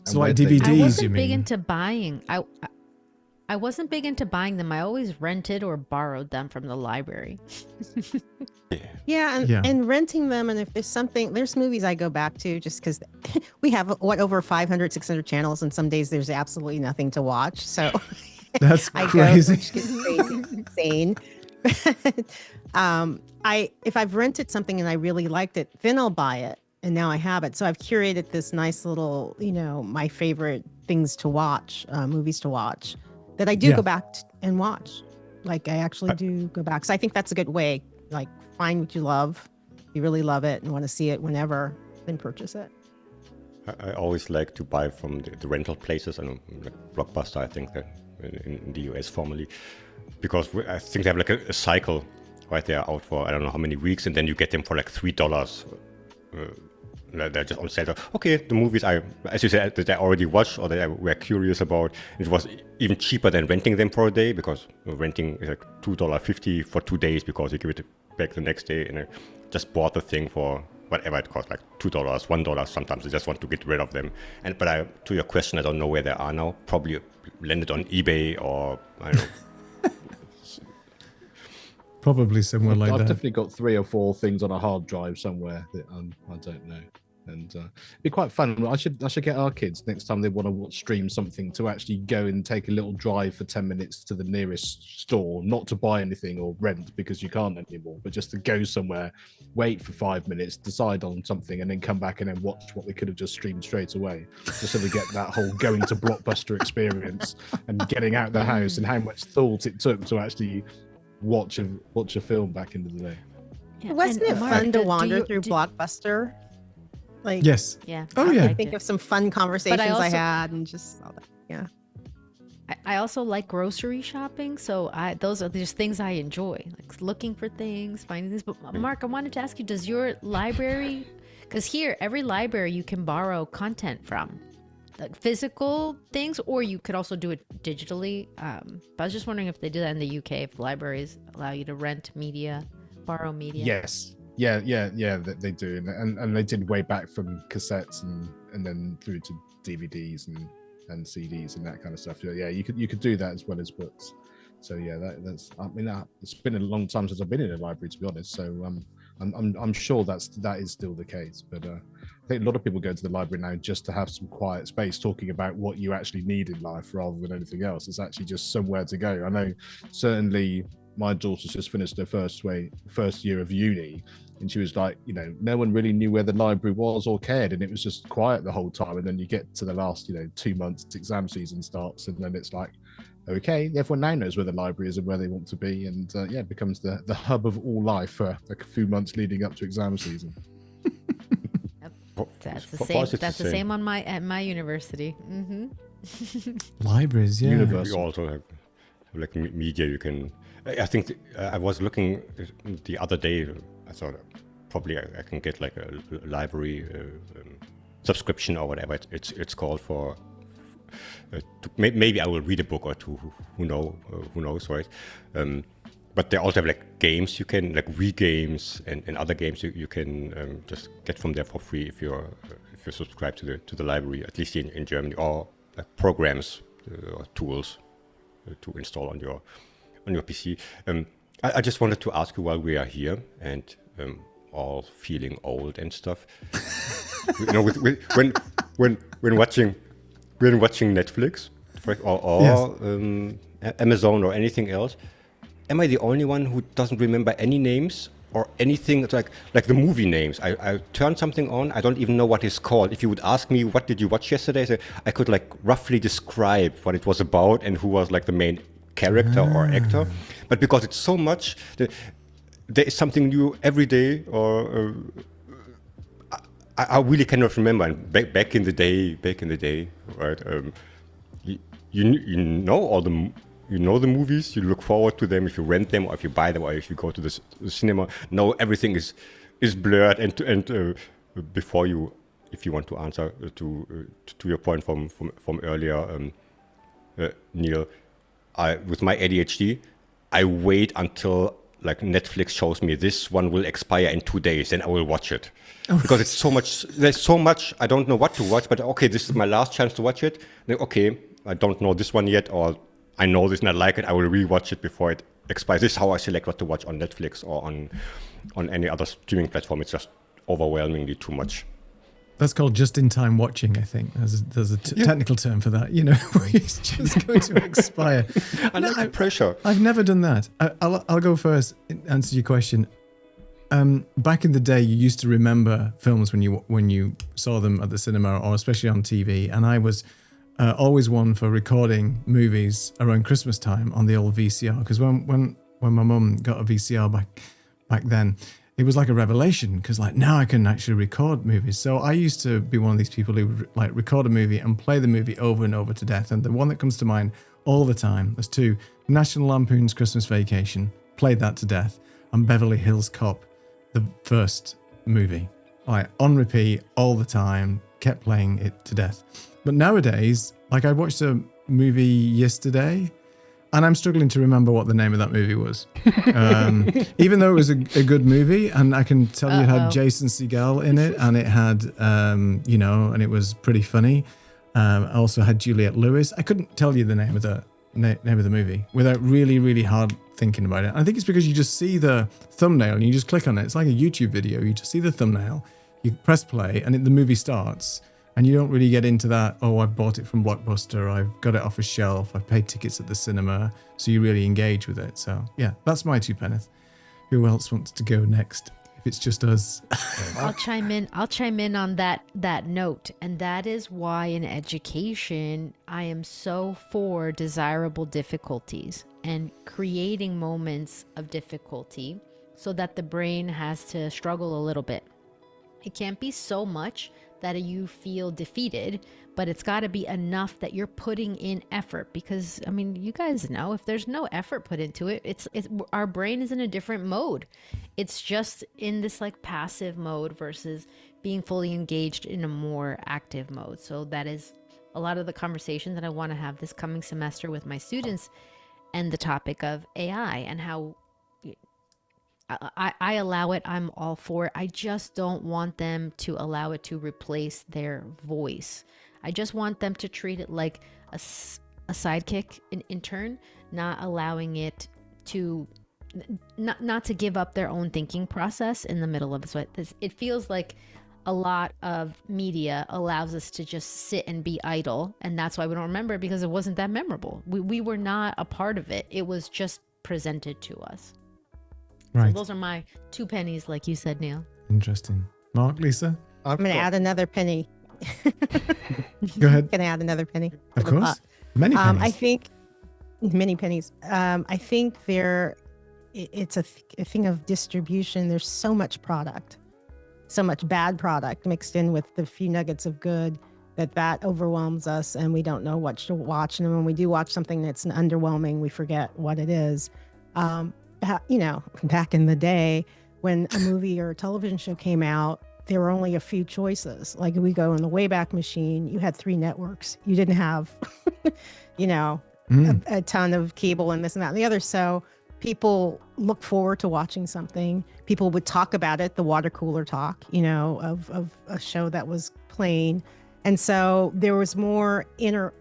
So like where'd they DVDs, go? I you wasn't mean? big into buying. I wasn't big into buying them. I always rented or borrowed them from the library. Yeah, and renting them, and if there's movies I go back to just because we have over 500, 600 channels, and some days there's absolutely nothing to watch. So That's I crazy. go, which is crazy, insane. If I've rented something and I really liked it, then I'll buy it, and now I have it. So I've curated this nice little, my favorite things to watch, movies to watch, that I do go back and watch. Like I actually do go back. So I think that's a good way. Like find what you love, you really love it and want to see it whenever, then purchase it. I always like to buy from the rental places. I know, like Blockbuster, I think that in the US formerly, because I think they have like a cycle, right? They're out for I don't know how many weeks, and then you get them for like $3. They're just on sale. Okay, the movies as you said, that I already watched or that I were curious about. It was even cheaper than renting them for a day, because renting is like $2.50 for 2 days, because you give it back the next day. And I just bought the thing for whatever it cost, like $2, $1. Sometimes I just want to get rid of them. But to your question, I don't know where they are now. Probably landed on eBay or I don't know. Probably somewhere like I've that. definitely got 3 or 4 things on a hard drive somewhere that I don't know. And it'd be quite fun. I should get our kids next time they want to stream something to actually go and take a little drive for 10 minutes to the nearest store, not to buy anything or rent because you can't anymore, but just to go somewhere, wait for 5 minutes, decide on something, and then come back and then watch what they could have just streamed straight away, just so they get that whole going to Blockbuster experience and getting out the house, and how much thought it took to actually watch a film back into the day. Yeah, wasn't it fun to wander through Blockbuster? Like, yes. Yeah. Oh yeah. I think of some fun conversations I had and just all that. Yeah. I also like grocery shopping, so those are just things I enjoy, like looking for things, finding things. But Mark, I wanted to ask you, does your library? Because here, every library you can borrow content from, like physical things, or you could also do it digitally. But I was just wondering if they do that in the UK, if libraries allow you to rent media, borrow media. Yes. Yeah, they do, and they did way back from cassettes and then through to DVDs and CDs and that kind of stuff. Yeah, you could do that as well as books. So yeah, that's. I mean, it's been a long time since I've been in a library, to be honest. So I'm sure that is still the case. But I think a lot of people go to the library now just to have some quiet space, talking about what you actually need in life rather than anything else. It's actually just somewhere to go. I know certainly. My daughter's just finished her first year of uni, and she was like, no one really knew where the library was or cared, and it was just quiet the whole time. And then you get to the last 2 months, exam season starts, and then it's like, okay, everyone now knows where the library is and where they want to be, and it becomes the hub of all life for like a few months leading up to exam season. Yep. That's the same. That's the same at my university. Mm-hmm. Libraries, yeah. Universal. You also have like media you can. I think I was looking the other day. I thought probably I can get like a library subscription or whatever it's called for. Maybe I will read a book or two. Who knows, right? But they also have like games you can, like Wii games and other games you can just get from there for free if you're subscribed to the library, at least in Germany, or like programs or tools to install on your PC. I just wanted to ask you while we are here and all feeling old and stuff. When watching Netflix or yes. Amazon or anything else, am I the only one who doesn't remember any names or anything? It's like the movie names. I turn something on, I don't even know what it's called. If you would ask me what did you watch yesterday, I could like roughly describe what it was about and who was like the main character or actor, but because it's so much, there is something new every day. Or I really cannot remember. And back in the day, right? You know all the. You know the movies, you look forward to them if you rent them or if you buy them or if you go to the cinema. Now everything is blurred and before you, if you want to answer to your point from earlier, Neil, with my ADHD, I wait until like Netflix shows me this one will expire in 2 days, then I will watch it. Because it's so much, there's so much, I don't know what to watch, but okay, this is my last chance to watch it. Then, okay, I don't know this one yet, or I know this and I like it, I will rewatch it before it expires. This is how I select what to watch on Netflix or on any other streaming platform. It's just overwhelmingly too much. That's called just-in-time watching, I think. There's a technical term for that, where it's just going to expire. I like the pressure. I've never done that. I'll go first and answer your question. Back in the day, you used to remember films when you saw them at the cinema or especially on TV, and I was always one for recording movies around Christmas time on the old VCR, because when my mum got a VCR back then, it was like a revelation, because like now I can actually record movies. So I used to be one of these people who would like record a movie and play the movie over and over to death. And the one that comes to mind all the time, there's two: National Lampoon's Christmas Vacation, played that to death, and Beverly Hills Cop, the first movie, like on repeat all the time, kept playing it to death. But nowadays, like I watched a movie yesterday, and I'm struggling to remember what the name of that movie was. Even though it was a good movie, and I can tell you it had Jason Segel in it, and it had, and it was pretty funny. I also had Juliette Lewis. I couldn't tell you the name of the movie without really, really hard thinking about it. I think it's because you just see the thumbnail and you just click on it. It's like a YouTube video. You just see the thumbnail, you press play, and the movie starts. And you don't really get into that, oh, I've bought it from Blockbuster, I've got it off a shelf, I've paid tickets at the cinema, so you really engage with it. So, yeah, that's my two penneth. Who else wants to go next? If it's just us. I'll chime in on that note. And that is why in education, I am so for desirable difficulties and creating moments of difficulty so that the brain has to struggle a little bit. It can't be so much that you feel defeated, but it's got to be enough that you're putting in effort, because I mean, you guys know if there's no effort put into it, it's our brain is in a different mode. It's just in this like passive mode versus being fully engaged in a more active mode. So that is a lot of the conversation that I want to have this coming semester with my students, and the topic of AI and how I allow it. I'm all for it. I just don't want them to allow it to replace their voice. I just want them to treat it like a sidekick, an intern, not allowing it to, not to give up their own thinking process in the middle of this. It feels like a lot of media allows us to just sit and be idle. And that's why we don't remember, because it wasn't that memorable. We were not a part of it. It was just presented to us. Right. So those are my 2 pennies, like you said, Neil. Interesting. Mark, Lisa? I'm going to add another penny. Go ahead. Going to add another penny. Of course. Many pennies. I think many pennies. I think it's a thing of distribution. There's so much product, so much bad product mixed in with the few nuggets of good that overwhelms us, and we don't know what to watch. And when we do watch something that's underwhelming, we forget what it is. Back in the day when a movie or a television show came out, there were only a few choices. Like we go in the Wayback Machine, you had 3 networks. You didn't have, a ton of cable and this and that and the other. So people look forward to watching something. People would talk about it, the water cooler talk, of a show that was playing. And so there was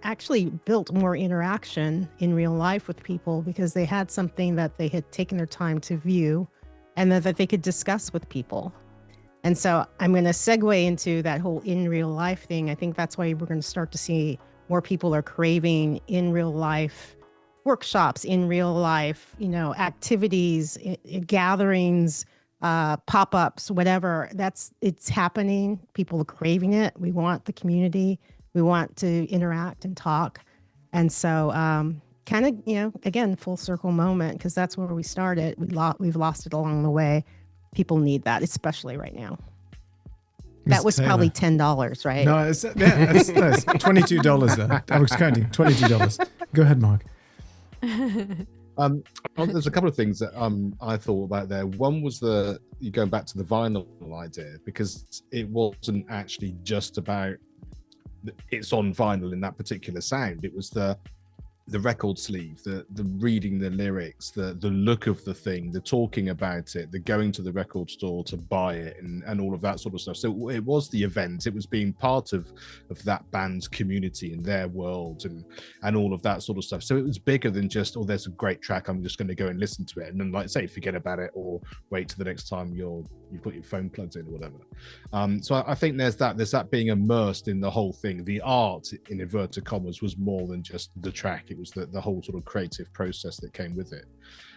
actually built more interaction in real life with people, because they had something that they had taken their time to view and that they could discuss with people. And so I'm going to segue into that whole in real life thing. I think that's why we're going to start to see more people are craving in real life workshops, in real life, activities, gatherings, pop-ups, whatever. It's happening. People are craving it. We want the community. We want to interact and talk. And so kind of, again, full circle moment, because that's where we started. We've lost it along the way. People need that, especially right now. That was probably $10, right? No, it's $22 there. I was counting $22. Go ahead, Mark. There's a couple of things that I thought about there. One was going back to the vinyl idea, because it wasn't actually just about it's on vinyl in that particular sound. It was the record sleeve, the reading the lyrics, the look of the thing, the talking about it, the going to the record store to buy it, and all of that sort of stuff. So it was the event. It was being part of that band's community and their world and all of that sort of stuff. So it was bigger than just, oh, there's a great track, I'm just going to go and listen to it, and then, like say, forget about it, or wait till the next time you've got your phone plugged in or whatever. So I think there's that being immersed in the whole thing. The art, in inverted commas, was more than just the track. It was the whole sort of creative process that came with it.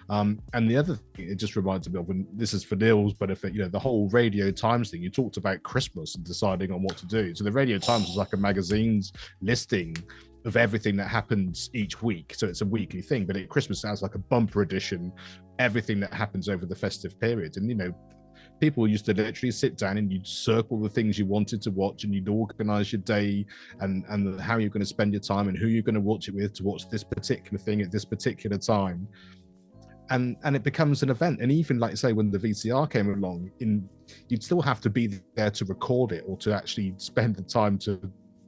And the other thing, it just reminded me of, and this is for Neil's benefit, the whole Radio Times thing. You talked about Christmas and deciding on what to do. So the Radio Times is like a magazine's listing of everything that happens each week. So it's a weekly thing, but at Christmas sounds like a bumper edition, everything that happens over the festive period. And people used to literally sit down and you'd circle the things you wanted to watch, and you'd organize your day and how you're going to spend your time and who you're going to watch it with to watch this particular thing at this particular time. And it becomes an event. And even, like, say, when the VCR came along, you'd still have to be there to record it, or to actually spend the time to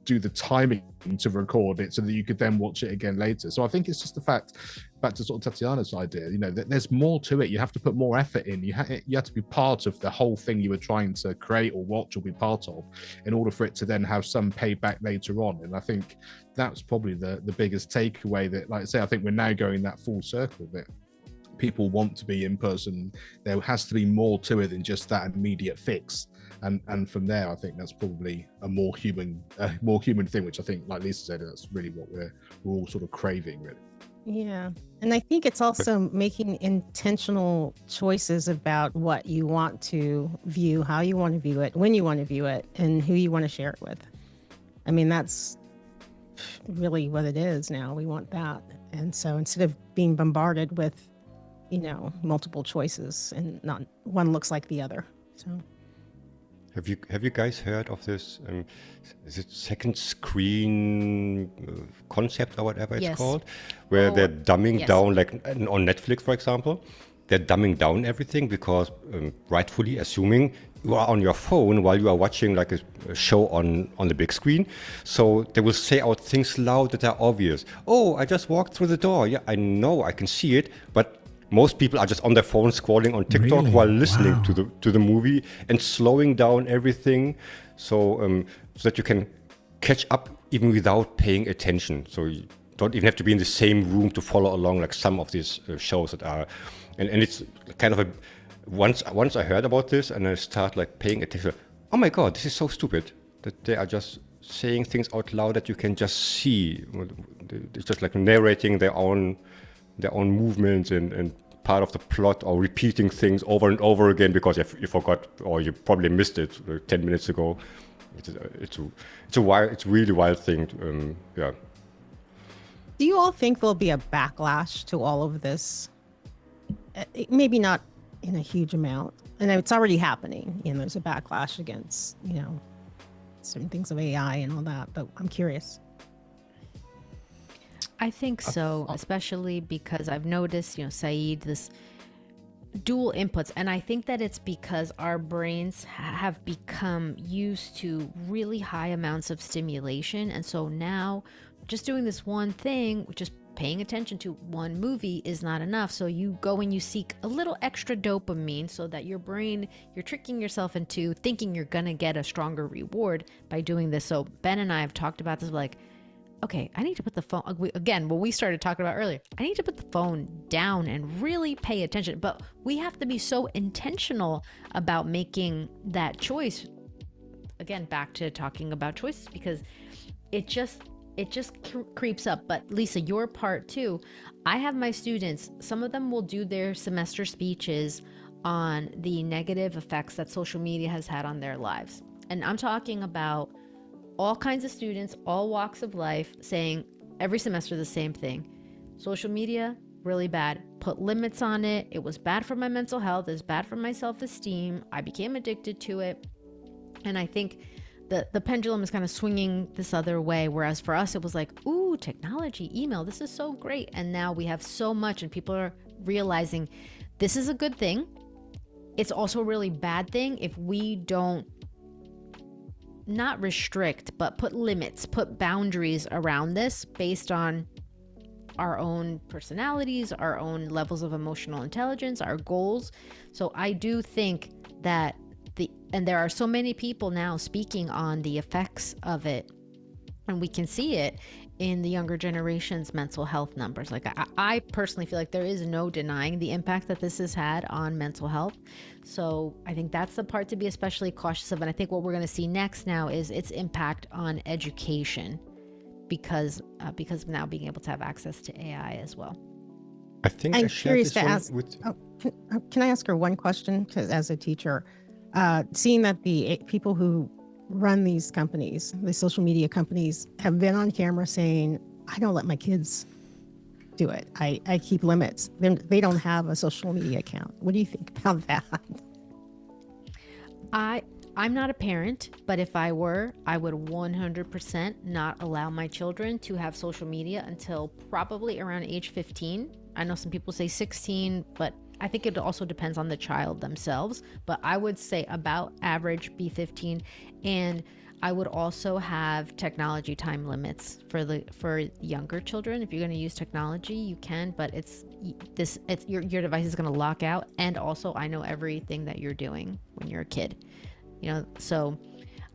do the timing to record it so that you could then watch it again later. So I think it's just the fact, back to sort of Tatiana's idea, that there's more to it. You have to put more effort in. You have to be part of the whole thing you were trying to create or watch or be part of, in order for it to then have some payback later on. And I think that's probably the biggest takeaway, that, like I say, I think we're now going that full circle, that people want to be in person. There has to be more to it than just that immediate fix. And from there, I think that's probably a more human thing, which I think, like Lisa said, that's really what we're all sort of craving, really. Yeah. And I think it's also making intentional choices about what you want to view, how you want to view it, when you want to view it, and who you want to share it with. I mean, that's really what it is now. We want that. And so instead of being bombarded with, multiple choices, and not one looks like the other. So have you guys heard of this? Is it second screen concept or whatever it's called, where they're dumbing down, like on Netflix, for example, they're dumbing down everything because, rightfully assuming you are on your phone while you are watching like a show on the big screen. So they will say out things loud that are obvious. Oh, I just walked through the door. Yeah, I know, I can see it, but most people are just on their phone scrolling on TikTok while listening to the movie, and slowing down everything, so that you can catch up even without paying attention. So you don't even have to be in the same room to follow along, like some of these shows that are, and it's kind of once I heard about this and I start like paying attention. Oh my God, this is so stupid that they are just saying things out loud that you can just see. It's just like narrating their own movements and part of the plot, or repeating things over and over again because you forgot, or you probably missed it 10 minutes ago. It's a really wild thing. Yeah. Do you all think there'll be a backlash to all of this? Maybe not in a huge amount. And it's already happening. There's a backlash against, certain things of AI and all that, but I'm curious. I think so, especially because I've noticed, Saeed, this dual inputs. And I think that it's because our brains have become used to really high amounts of stimulation. And so now just doing this one thing, just paying attention to one movie, is not enough. So you go and you seek a little extra dopamine so that your brain, you're tricking yourself into thinking you're going to get a stronger reward by doing this. So Ben and I have talked about this, like, okay, I need to put the phone, again, what we started talking about earlier, I need to put the phone down and really pay attention. But we have to be so intentional about making that choice. Again, back to talking about choices, because it just creeps up. But Lisa, your part too, I have my students, some of them will do their semester speeches on the negative effects that social media has had on their lives. And I'm talking about all kinds of students, all walks of life, saying every semester the same thing. social media, really bad. Put limits on it. It was bad for my mental health. It's bad for my self-esteem. I became addicted to it. And I think the pendulum is kind of swinging this other way. Whereas for us, it was like, ooh, technology, email, this is so great. And now we have so much, and people are realizing this is a good thing. It's also a really bad thing if we don't not restrict, but put limits, put boundaries around this based on our own personalities, our own levels of emotional intelligence, our goals. So I do think that and there are so many people now speaking on the effects of it, and we can see it in the younger generation's mental health numbers. Like I personally feel like there is no denying the impact that this has had on mental health. So I think that's the part to be especially cautious of. And I think what we're going to see next now is its impact on education, because of now being able to have access to AI as well. I think I'm I shared curious this to one ask. with. Can I ask her one question? Because as a teacher, seeing that the people who run these companies, the social media companies, have been on camera saying, "I don't let my kids do it. I keep limits. They don't have a social media account." What do you think about that? I'm not a parent, but if I were, I would 100% not allow my children to have social media until probably around age 15. I know some people say 16, but I think it also depends on the child themselves. But I would say about average be 15. And I would also have technology time limits for younger children. If you're going to use technology, you can, but your device is going to lock out. And also, I know everything that you're doing when you're a kid. So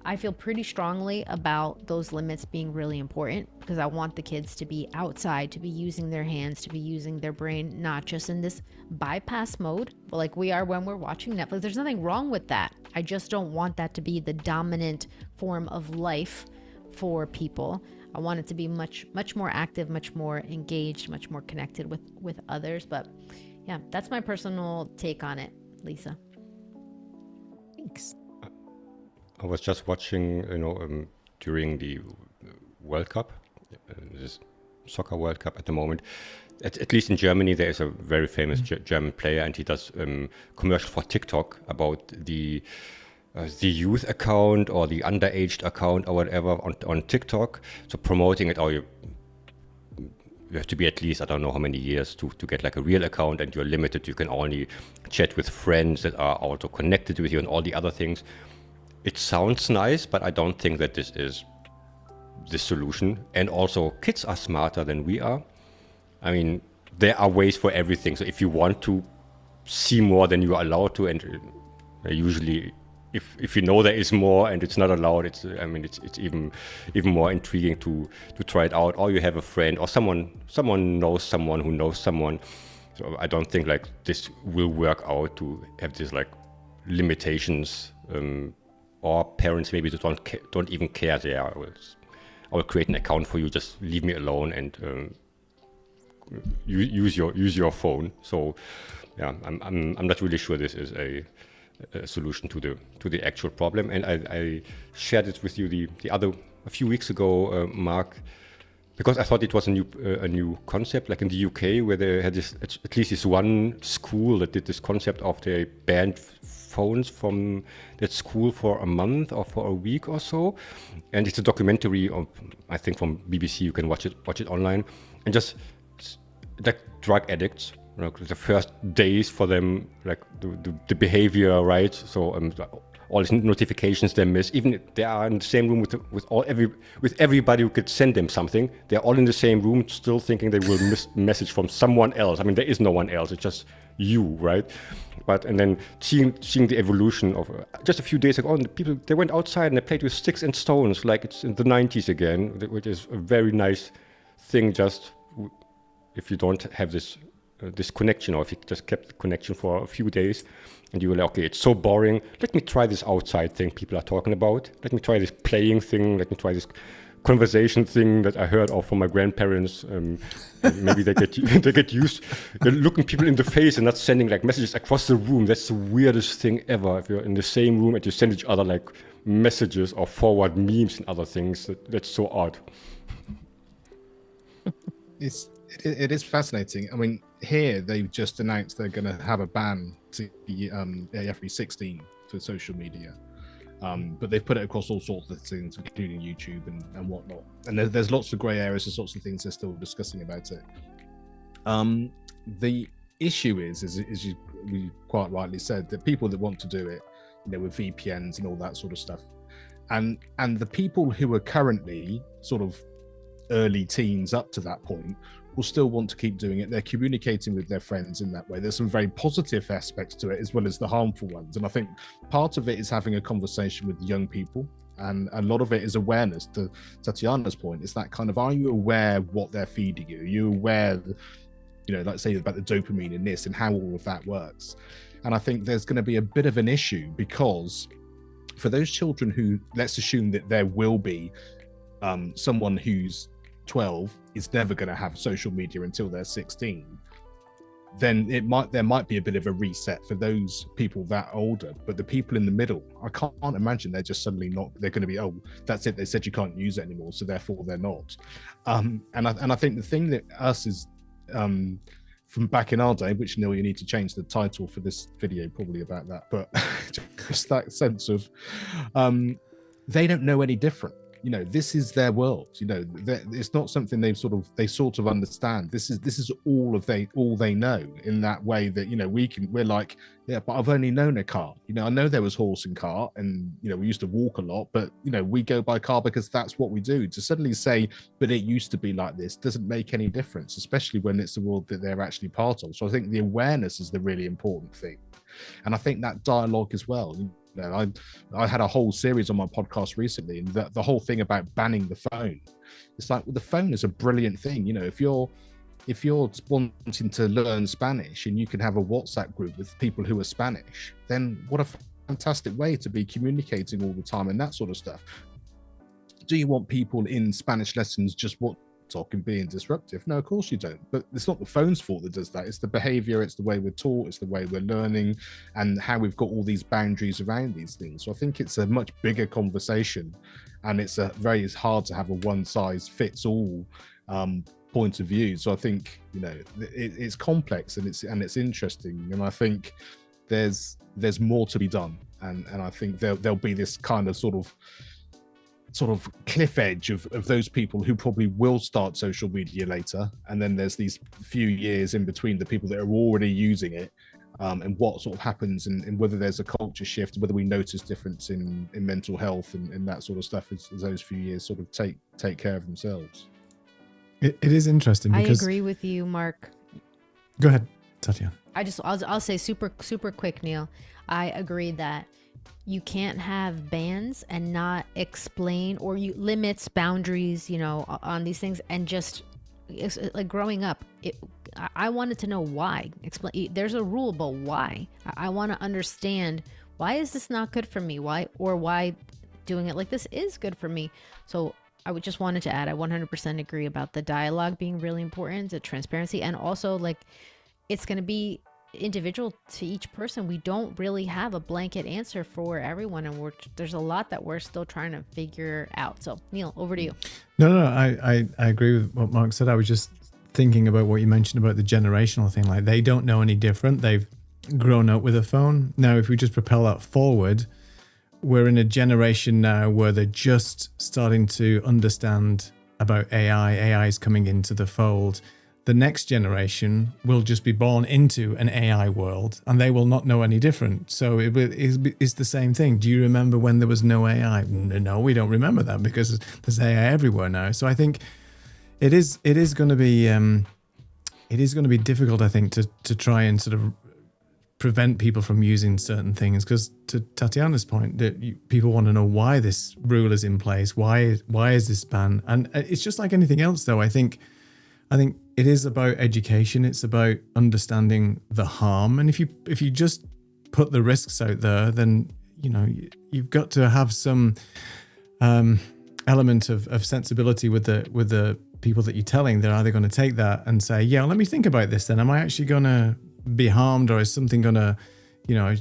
I feel pretty strongly about those limits being really important, because I want the kids to be outside, to be using their hands, to be using their brain, not just in this bypass mode, but like we are when we're watching Netflix. There's nothing wrong with that. I just don't want that to be the dominant form of life for people. I want it to be much, much more active, much more engaged, much more connected with others. But yeah, that's my personal take on it, Lisa. Thanks. I was just watching, during the World Cup, this soccer World Cup at the moment. At least in Germany, there is a very famous German player, and he does commercial for TikTok about the youth account or the underaged account or whatever on TikTok. So promoting it, you have to be at least, I don't know how many years to get like a real account, and you're limited. You can only chat with friends that are also connected with you and all the other things. It sounds nice, but I don't think that this is the solution. And also, kids are smarter than we are. I mean, there are ways for everything. So if you want to see more than you are allowed to, and usually, if you know there is more and it's not allowed, it's even more intriguing to try it out. Or you have a friend, or someone knows someone who knows someone. So I don't think like this will work out to have this like limitations. Or parents maybe don't even care. I will create an account for you. Just leave me alone and use your phone. So yeah, I'm not really sure this is a solution to the actual problem. And I shared it with you a few weeks ago, Mark, because I thought it was a new concept, like in the UK, where they had at least this one school that did this concept of they banned phones from that school for a month or for a week or so. And it's a documentary I think from BBC. You can watch it online, and just like drug addicts, the first days for them, like the behavior, right? So all these notifications they miss, even if they are in the same room with everybody who could send them something, they're all in the same room still thinking they will miss message from someone else. I mean, there is no one else, it's just you, right? And then seeing the evolution of just a few days ago, people, they went outside and they played with sticks and stones like it's in the 90s again, which is a very nice thing. Just if you don't have this connection, or if you just kept the connection for a few days and you were like, okay, it's so boring, let me try this outside thing people are talking about, let me try this playing thing, let me try this conversation thing that I heard of from my grandparents. And maybe they get used. They're looking people in the face and not sending like messages across the room. That's the weirdest thing ever. If you're in the same room and you send each other like messages or forward memes and other things, that's so odd. It's it is fascinating. I mean, here they've just announced they're going to have a ban to every 16 for social media. But they've put it across all sorts of things, including YouTube and whatnot. And there's lots of grey areas, there's lots of things they're still discussing about it. The issue is you quite rightly said, that people that want to do it, with VPNs and all that sort of stuff, and the people who are currently sort of early teens up to that point will still want to keep doing it. They're communicating with their friends in that way. There's some very positive aspects to it as well as the harmful ones. And I think part of it is having a conversation with young people. And a lot of it is awareness. To Tatiana's point, it's that kind of, are you aware what they're feeding you? Are you aware, like say about the dopamine in this and how all of that works? And I think there's going to be a bit of an issue, because for those children who, let's assume that there will be someone who's 12 is never going to have social media until they're 16, then there might be a bit of a reset for those people that older. But the people in the middle, I can't imagine they're just suddenly not, they're going to be, oh, that's it, they said you can't use it anymore, so therefore they're not. And I think the thing that us is from back in our day, which, Neil, you need to change the title for this video probably about that, but just that sense of they don't know any different. This is their world. It's not something they sort of understand. This is all they know, in that way that we're like, yeah, but I've only known a car. I know there was horse and cart, and we used to walk a lot, but we go by car because that's what we do. To suddenly say, but it used to be like this, doesn't make any difference, especially when it's the world that they're actually part of. So I think the awareness is the really important thing, and I think that dialogue as well. I had a whole series on my podcast recently, and the whole thing about banning the phone. It's like, well, the phone is a brilliant thing. If you're wanting to learn Spanish and you can have a WhatsApp group with people who are Spanish, then what a fantastic way to be communicating all the time and that sort of stuff. Do you want people in Spanish lessons just talking, being disruptive? No, of course you don't. But it's not the phone's fault that does that. It's the behavior, it's the way we're taught, it's the way we're learning, and how we've got all these boundaries around these things. So I think it's a much bigger conversation, and it's hard to have a one size fits all point of view. So I think it's complex and it's interesting, and I think there's more to be done, and I think there'll be this kind of sort of cliff edge of those people who probably will start social media later, and then there's these few years in between the people that are already using it, and what sort of happens, and whether there's a culture shift, whether we notice difference in mental health and that sort of stuff as those few years sort of take care of themselves. It is interesting because I agree with you, Mark. Go ahead, Tatiana. I'll say super quick, Neil. I agree that you can't have bans and not explain, or you limits, boundaries, on these things, and just like growing up, I wanted to know why. Explain. There's a rule, but why? I want to understand, why is this not good for me? Why doing it like this is good for me? So I would just wanted to add, I 100% agree about the dialogue being really important, the transparency, and also like it's going to be individual to each person. We don't really have a blanket answer for everyone, and there's a lot that we're still trying to figure out. So Neil, over to you. No, I agree with what Mark said. I was just thinking about what you mentioned about the generational thing. Like, they don't know any different. They've grown up with a phone. Now, if we just propel that forward, we're in a generation now where they're just starting to understand about AI. AI is coming into the fold. The next generation will just be born into an AI world, and they will not know any different. So it's the same thing. Do you remember when there was no AI? No, we don't remember that, because there's AI everywhere now. So I think it is going to be difficult, I think, to try and sort of prevent people from using certain things, because to Tatiana's point, that people want to know why this rule is in place. Why is this ban? And it's just like anything else, though. I think it is about education. It's about understanding the harm. And if you just put the risks out there, then you've got to have some element of sensibility with the people that you're telling. They're either going to take that and say, yeah, let me think about this then. Am I actually going to be harmed, or is something going to,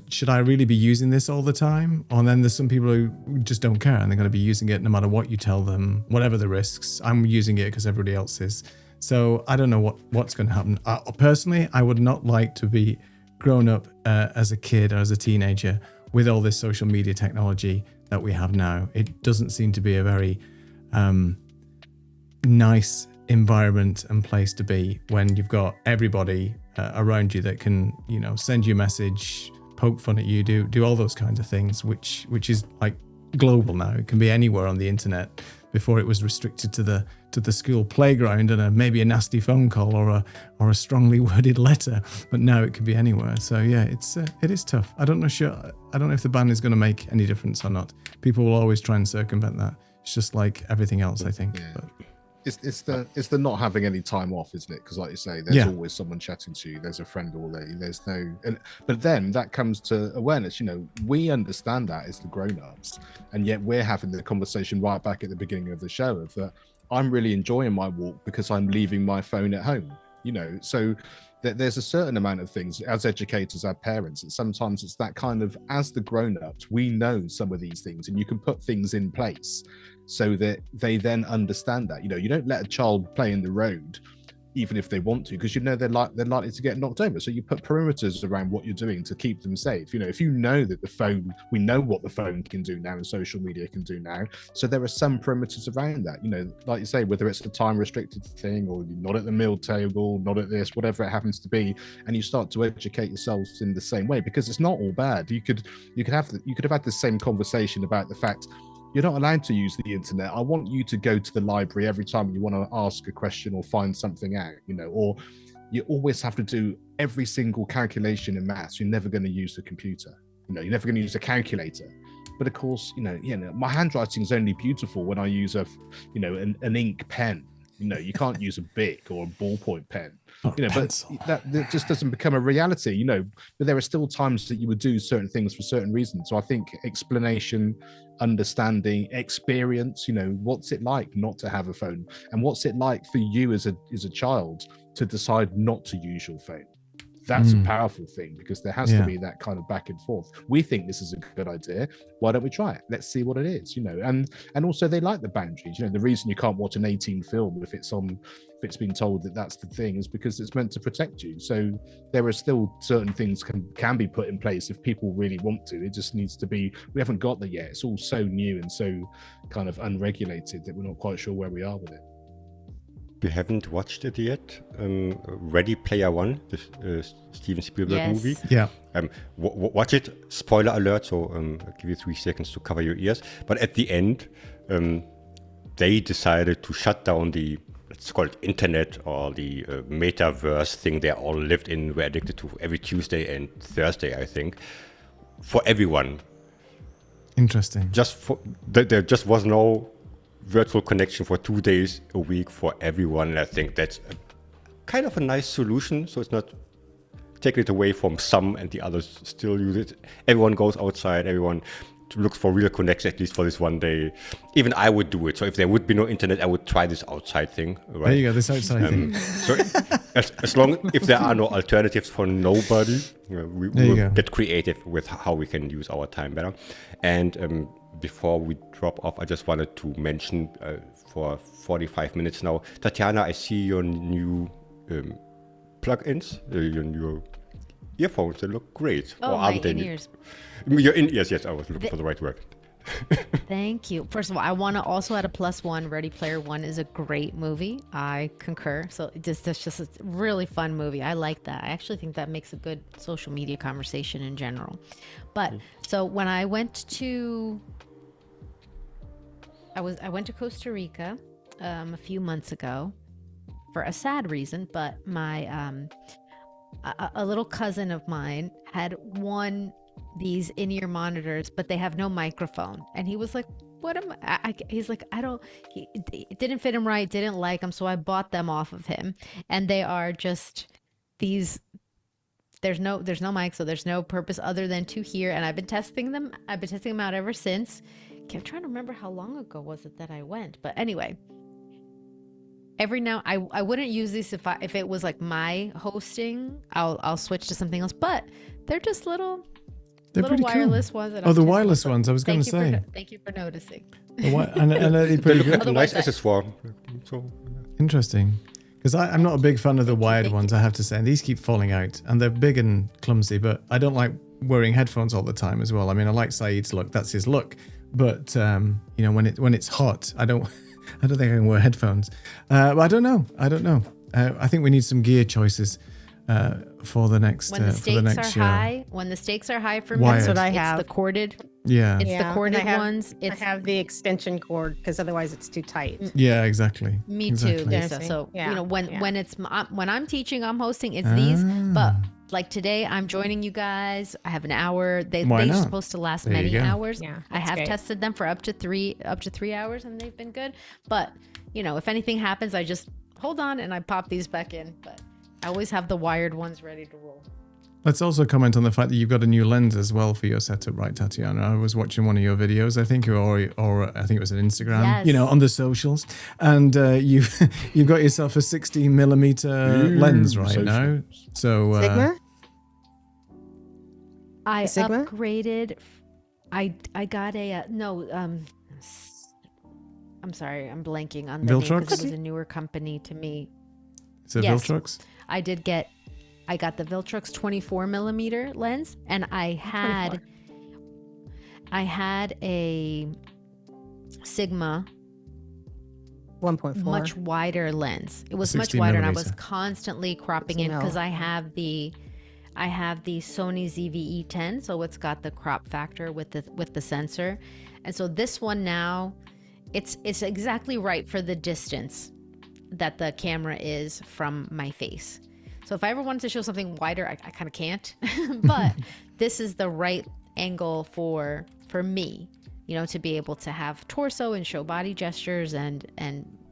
should I really be using this all the time? Or then there's some people who just don't care, and they're going to be using it no matter what you tell them, whatever the risks. I'm using it because everybody else is. So I don't know what's going to happen. Personally, I would not like to be grown up as a kid or as a teenager with all this social media technology that we have now. It doesn't seem to be a very nice environment and place to be when you've got everybody around you that can, send you a message, poke fun at you, do all those kinds of things, which is like global now. It can be anywhere on the internet. Before it was restricted to the school playground and maybe a nasty phone call or a strongly worded letter, but now it could be anywhere. So yeah, it is tough. I don't know if the ban is going to make any difference or not. People will always try and circumvent that. It's just like everything else, I think. Yeah. But It's the not having any time off, isn't it? Because like you say, there's always someone chatting to you. There's a friend all day. But then that comes to awareness. We understand that as the grown-ups, and yet we're having the conversation right back at the beginning of the show of that. I'm really enjoying my walk because I'm leaving my phone at home. So there's a certain amount of things as educators, as parents, and sometimes it's that kind of, as the grown-ups, we know some of these things, and you can put things in place so that they then understand that. You don't let a child play in the road even if they want to, because they're likely to get knocked over. So you put perimeters around what you're doing to keep them safe. If you know that we know what the phone can do now and social media can do now, so there are some perimeters around that. Like you say, whether it's a time restricted thing or you're not at the meal table, not at this, whatever it happens to be, and you start to educate yourselves in the same way, because it's not all bad. You could have had the same conversation about the fact you're not allowed to use the internet. I want you to go to the library every time you want to ask a question or find something out, or you always have to do every single calculation in maths. You're never going to use the computer. You're never going to use a calculator. But of course, my handwriting is only beautiful when I use an ink pen. You can't use a Bic or a ballpoint pen. But that just doesn't become a reality. But there are still times that you would do certain things for certain reasons. So I think explanation, understanding, experience. What's it like not to have a phone, and what's it like for you as a child to decide not to use your phone. That's a powerful thing, because there has to be that kind of back and forth. We think this is a good idea. Why don't we try it? Let's see what it is, and also they like the boundaries. The reason you can't watch an 18 film if it's been told that that's the thing is because it's meant to protect you. So there are still certain things can be put in place if people really want to. It just needs to be, we haven't got there yet. It's all so new and so kind of unregulated that we're not quite sure where we are with it. We haven't watched it yet. Ready Player One, the Steven Spielberg movie. Yeah. Watch it. Spoiler alert. So I'll give you 3 seconds to cover your ears. But at the end, they decided to shut down the, let's call it internet, or the metaverse thing they all lived in, were addicted to every Tuesday and Thursday, I think, for everyone. Interesting. There just was no virtual connection for 2 days a week for everyone, and I think that's kind of a nice solution. So it's not taking it away from some and the others still use it. Everyone goes outside, everyone looks for real connection, at least for this one day. Even I would do it. So if there would be no internet, I would try this outside thing. Right? There you go, this outside thing. So as long if there are no alternatives for nobody, we will get creative with how we can use our time better. And before we drop off, I just wanted to mention for 45 minutes now, Tatiana, I see your new plugins, your new earphones. They look great. Oh, my in-ears. Your in-ears, yes, I was looking for the right word. Thank you. First of all, I want to also add a +1. Ready Player One is a great movie. I concur. So that's just a really fun movie. I like that. I actually think that makes a good social media conversation in general. But so when I went to Costa Rica a few months ago for a sad reason, but my a little cousin of mine had won these in-ear monitors, but they have no microphone, and he was like, what am I he's like, it didn't fit him right, didn't like them, so I bought them off of him, and they are just these, there's no mic, so there's no purpose other than to hear, and I've been testing them out ever since. I'm trying to remember how long ago was it that I went, but anyway, every now I wouldn't use these if it was like my hosting. I'll switch to something else, but they're just little wireless cool ones. The wireless ones. I was going to say. Thank you for noticing. And they're pretty good. Nice accessoire. So interesting. Because I'm not a big fan of the wired Thank you. ones, I have to say. And these keep falling out. And they're big and clumsy, but I don't like wearing headphones all the time as well. I mean, I like Saeed's look. That's his look. But, you know, when it's hot, I don't think I can wear headphones. But I don't know. I think we need some gear choices for the next When the for the stakes next are year. high, when the stakes are high for me, Wired. That's what I it's have. the corded. Yeah. It's Yeah, the and corded I have- ones. I It's have the extension cord because otherwise it's too tight. Yeah, exactly. me Exactly. too, Yeah, Lisa. see? So Yeah, you know, when yeah. when I'm teaching, I'm hosting. It's these, but Ah. like today, I'm joining you guys. I have an hour. They're Why not? supposed to last There you many go. hours. Yeah, I that's have great. tested them for up to 3 hours, and they've been good. But you know, if anything happens, I just hold on and I pop these back in. But I always have the wired ones ready to roll. Let's also comment on the fact that you've got a new lens as well for your setup, right, Tatiana? I was watching one of your videos, I think, or I think it was on Instagram, Yes. you know, on the socials, and you've got yourself a 16mm lens right now. So Sigma? I Sigma? upgraded. I got a no. I'm sorry, I'm blanking on the name Viltrox? because it was a newer company to me. it's a Yes. Viltrox. I got the Viltrox 24mm lens, and I had a Sigma 1.4. much wider lens. It was much 16 wider, and I was millimeter. constantly cropping in No. because I have the Sony ZV-E10, so it's got the crop factor with the sensor, and so this one now, it's exactly right for the distance that the camera is from my face. So if I ever wanted to show something wider, I kind of can't, but this is the right angle for me, you know, to be able to have torso and show body gestures and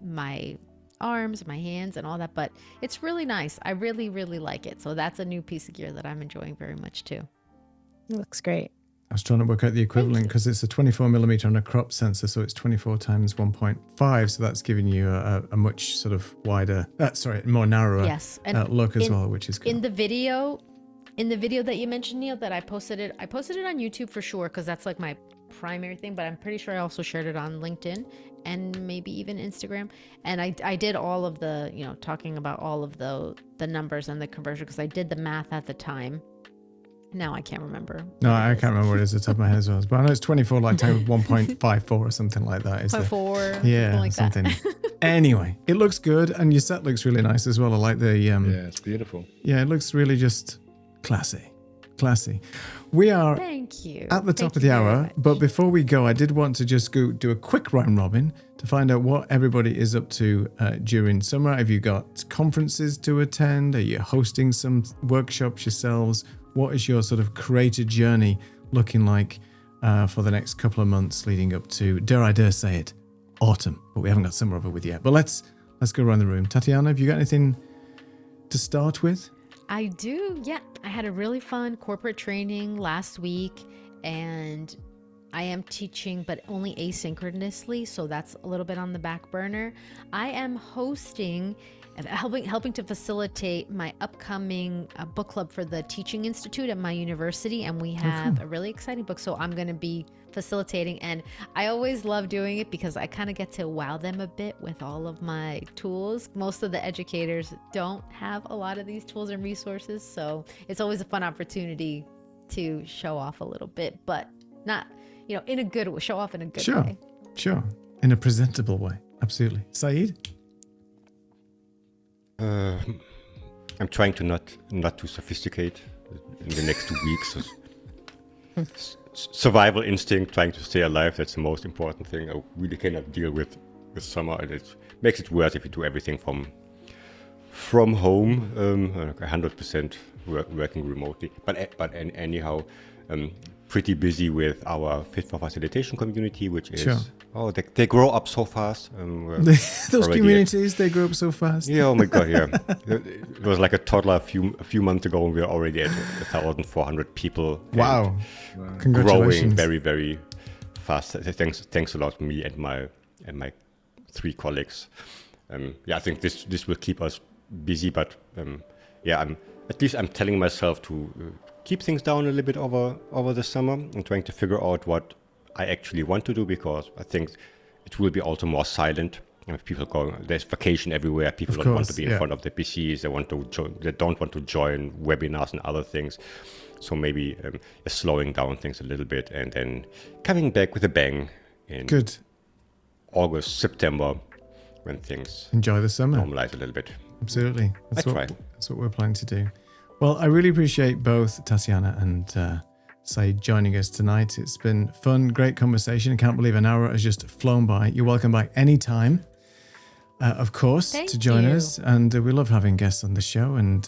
my arms, my hands and all that. But it's really nice. I really, really like it. So that's a new piece of gear that I'm enjoying very much too. It looks great. I was trying to work out the equivalent because it's a 24mm on a crop sensor, so it's 24 times 1.5, so that's giving you a much sort of wider, more narrower Yes, and look as well, which is cool. In the video that you mentioned, Neil, that I posted it on YouTube for sure because that's like my primary thing, but I'm pretty sure I also shared it on LinkedIn and maybe even Instagram. And I did all of the, you know, talking about all of the numbers and the conversion because I did the math at the time. Now I can't remember. No, I can't remember what it is at the top of my head as well. But I know it's 24 like times 1.54 or something like that. Is 0.4, yeah, like something. that. Anyway, it looks good, and your set looks really nice as well. I like the Yeah, it's beautiful. yeah, it looks really just classy. We are Thank you. at the top Thank of you the very hour, much. but before we go, I did want to just go do a quick round robin to find out what everybody is up to during summer. Have you got conferences to attend? Are you hosting some workshops yourselves? What is your sort of creator journey looking like for the next couple of months leading up to, dare say it, autumn? But we haven't got summer over with yet. But let's go around the room. Tatiana, have you got anything to start with? I do. Yeah. I had a really fun corporate training last week, and I am teaching, but only asynchronously. So that's a little bit on the back burner. I am hosting and helping to facilitate my upcoming book club for the Teaching Institute at my university. And we have a really exciting book. So I'm going to be facilitating, and I always love doing it because I kind of get to wow them a bit with all of my tools. Most of the educators don't have a lot of these tools and resources, so it's always a fun opportunity to show off a little bit, but not, you know, in a good way, show off in a good way. Sure. In a presentable way. Absolutely. Saeed? I'm trying to not too sophisticate in the next 2 weeks. Survival instinct, trying to stay alive, that's the most important thing. I really cannot deal with summer, and it makes it worse if you do everything from home, 100% working remotely. But anyhow, pretty busy with our Fit for Facilitation community, which is, they grow up so fast. Those communities, they grow up so fast. Yeah, oh my God, yeah. It was like a toddler a few months ago, and we're already at 1,400 people. Wow. Growing Congratulations. very, very fast. Thanks a lot, me and my 3 colleagues. I think this will keep us busy, but I'm telling myself to keep things down a little bit over the summer and trying to figure out what I actually want to do, because I think it will be also more silent If people go, there's vacation everywhere. People don't want to be in front of the PCs. They want to join. They don't want to join webinars and other things. So maybe slowing down things a little bit and then coming back with a bang in August, September, when things enjoy the summer, normalize a little bit. Absolutely, that's what we're planning to do. Well, I really appreciate both Tatiana and Saeed joining us tonight. It's been fun, great conversation. I can't believe an hour has just flown by. You're welcome back anytime. Of course, to join us, and we love having guests on the show, and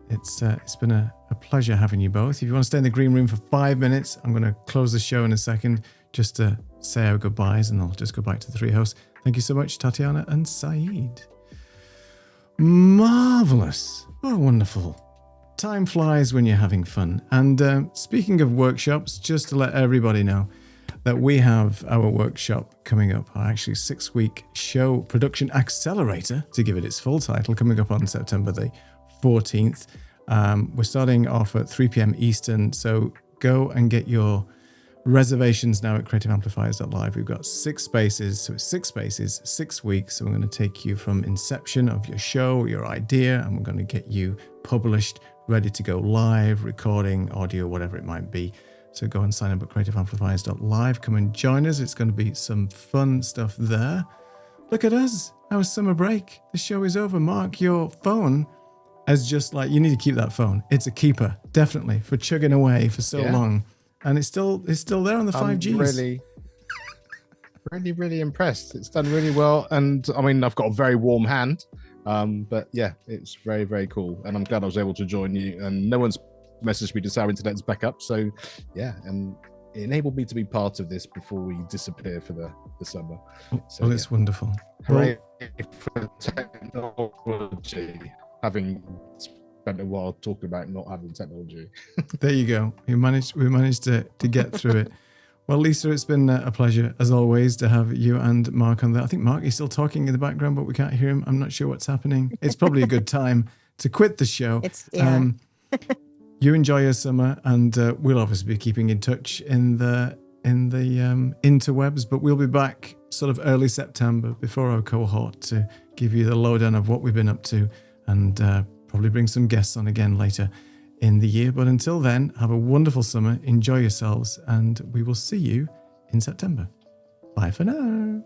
it's been a pleasure having you both. If you want to stay in the green room for 5 minutes, I'm going to close the show in a second just to say our goodbyes, and I'll just go back to the three hosts. Thank you so much, Tatiana and Saeed. Marvelous. Oh, wonderful. Time flies when you're having fun. And speaking of workshops, just to let everybody know that we have our workshop coming up, our actually 6-week show production accelerator, to give it its full title, coming up on September the 14th. We're starting off at 3 p.m. Eastern, so go and get your reservations now at creativeamplifiers.live. We've got 6 spaces, so it's 6 spaces, 6 weeks. So we're going to take you from inception of your show, your idea, and we're going to get you published, ready to go live, recording, audio, whatever it might be. So go and sign up at creativeamplifiers.live. Come and join us. It's going to be some fun stuff there. Look at us. Our summer break. The show is over. Mark, your phone as just like, you need to keep that phone. It's a keeper, definitely, for chugging away for so long. And it's still there on the 5Gs. Really impressed. It's done really well. And I mean, I've got a very warm hand. But yeah, it's very, very cool. And I'm glad I was able to join you. And no one's messaged me to say our internet's back up. So yeah, and it enabled me to be part of this before we disappear for the summer. So it's wonderful. Hooray for technology, having spent a while talking about not having technology. There you go. We managed to get through it. Well, Lisa, it's been a pleasure, as always, to have you and Mark on there. I think Mark is still talking in the background, but we can't hear him. I'm not sure what's happening. It's probably a good time to quit the show. You enjoy your summer, and we'll obviously be keeping in touch in the interwebs, but we'll be back sort of early September before our cohort to give you the lowdown of what we've been up to, and probably bring some guests on again later in the year. But until then, have a wonderful summer, enjoy yourselves, and we will see you in September. Bye for now.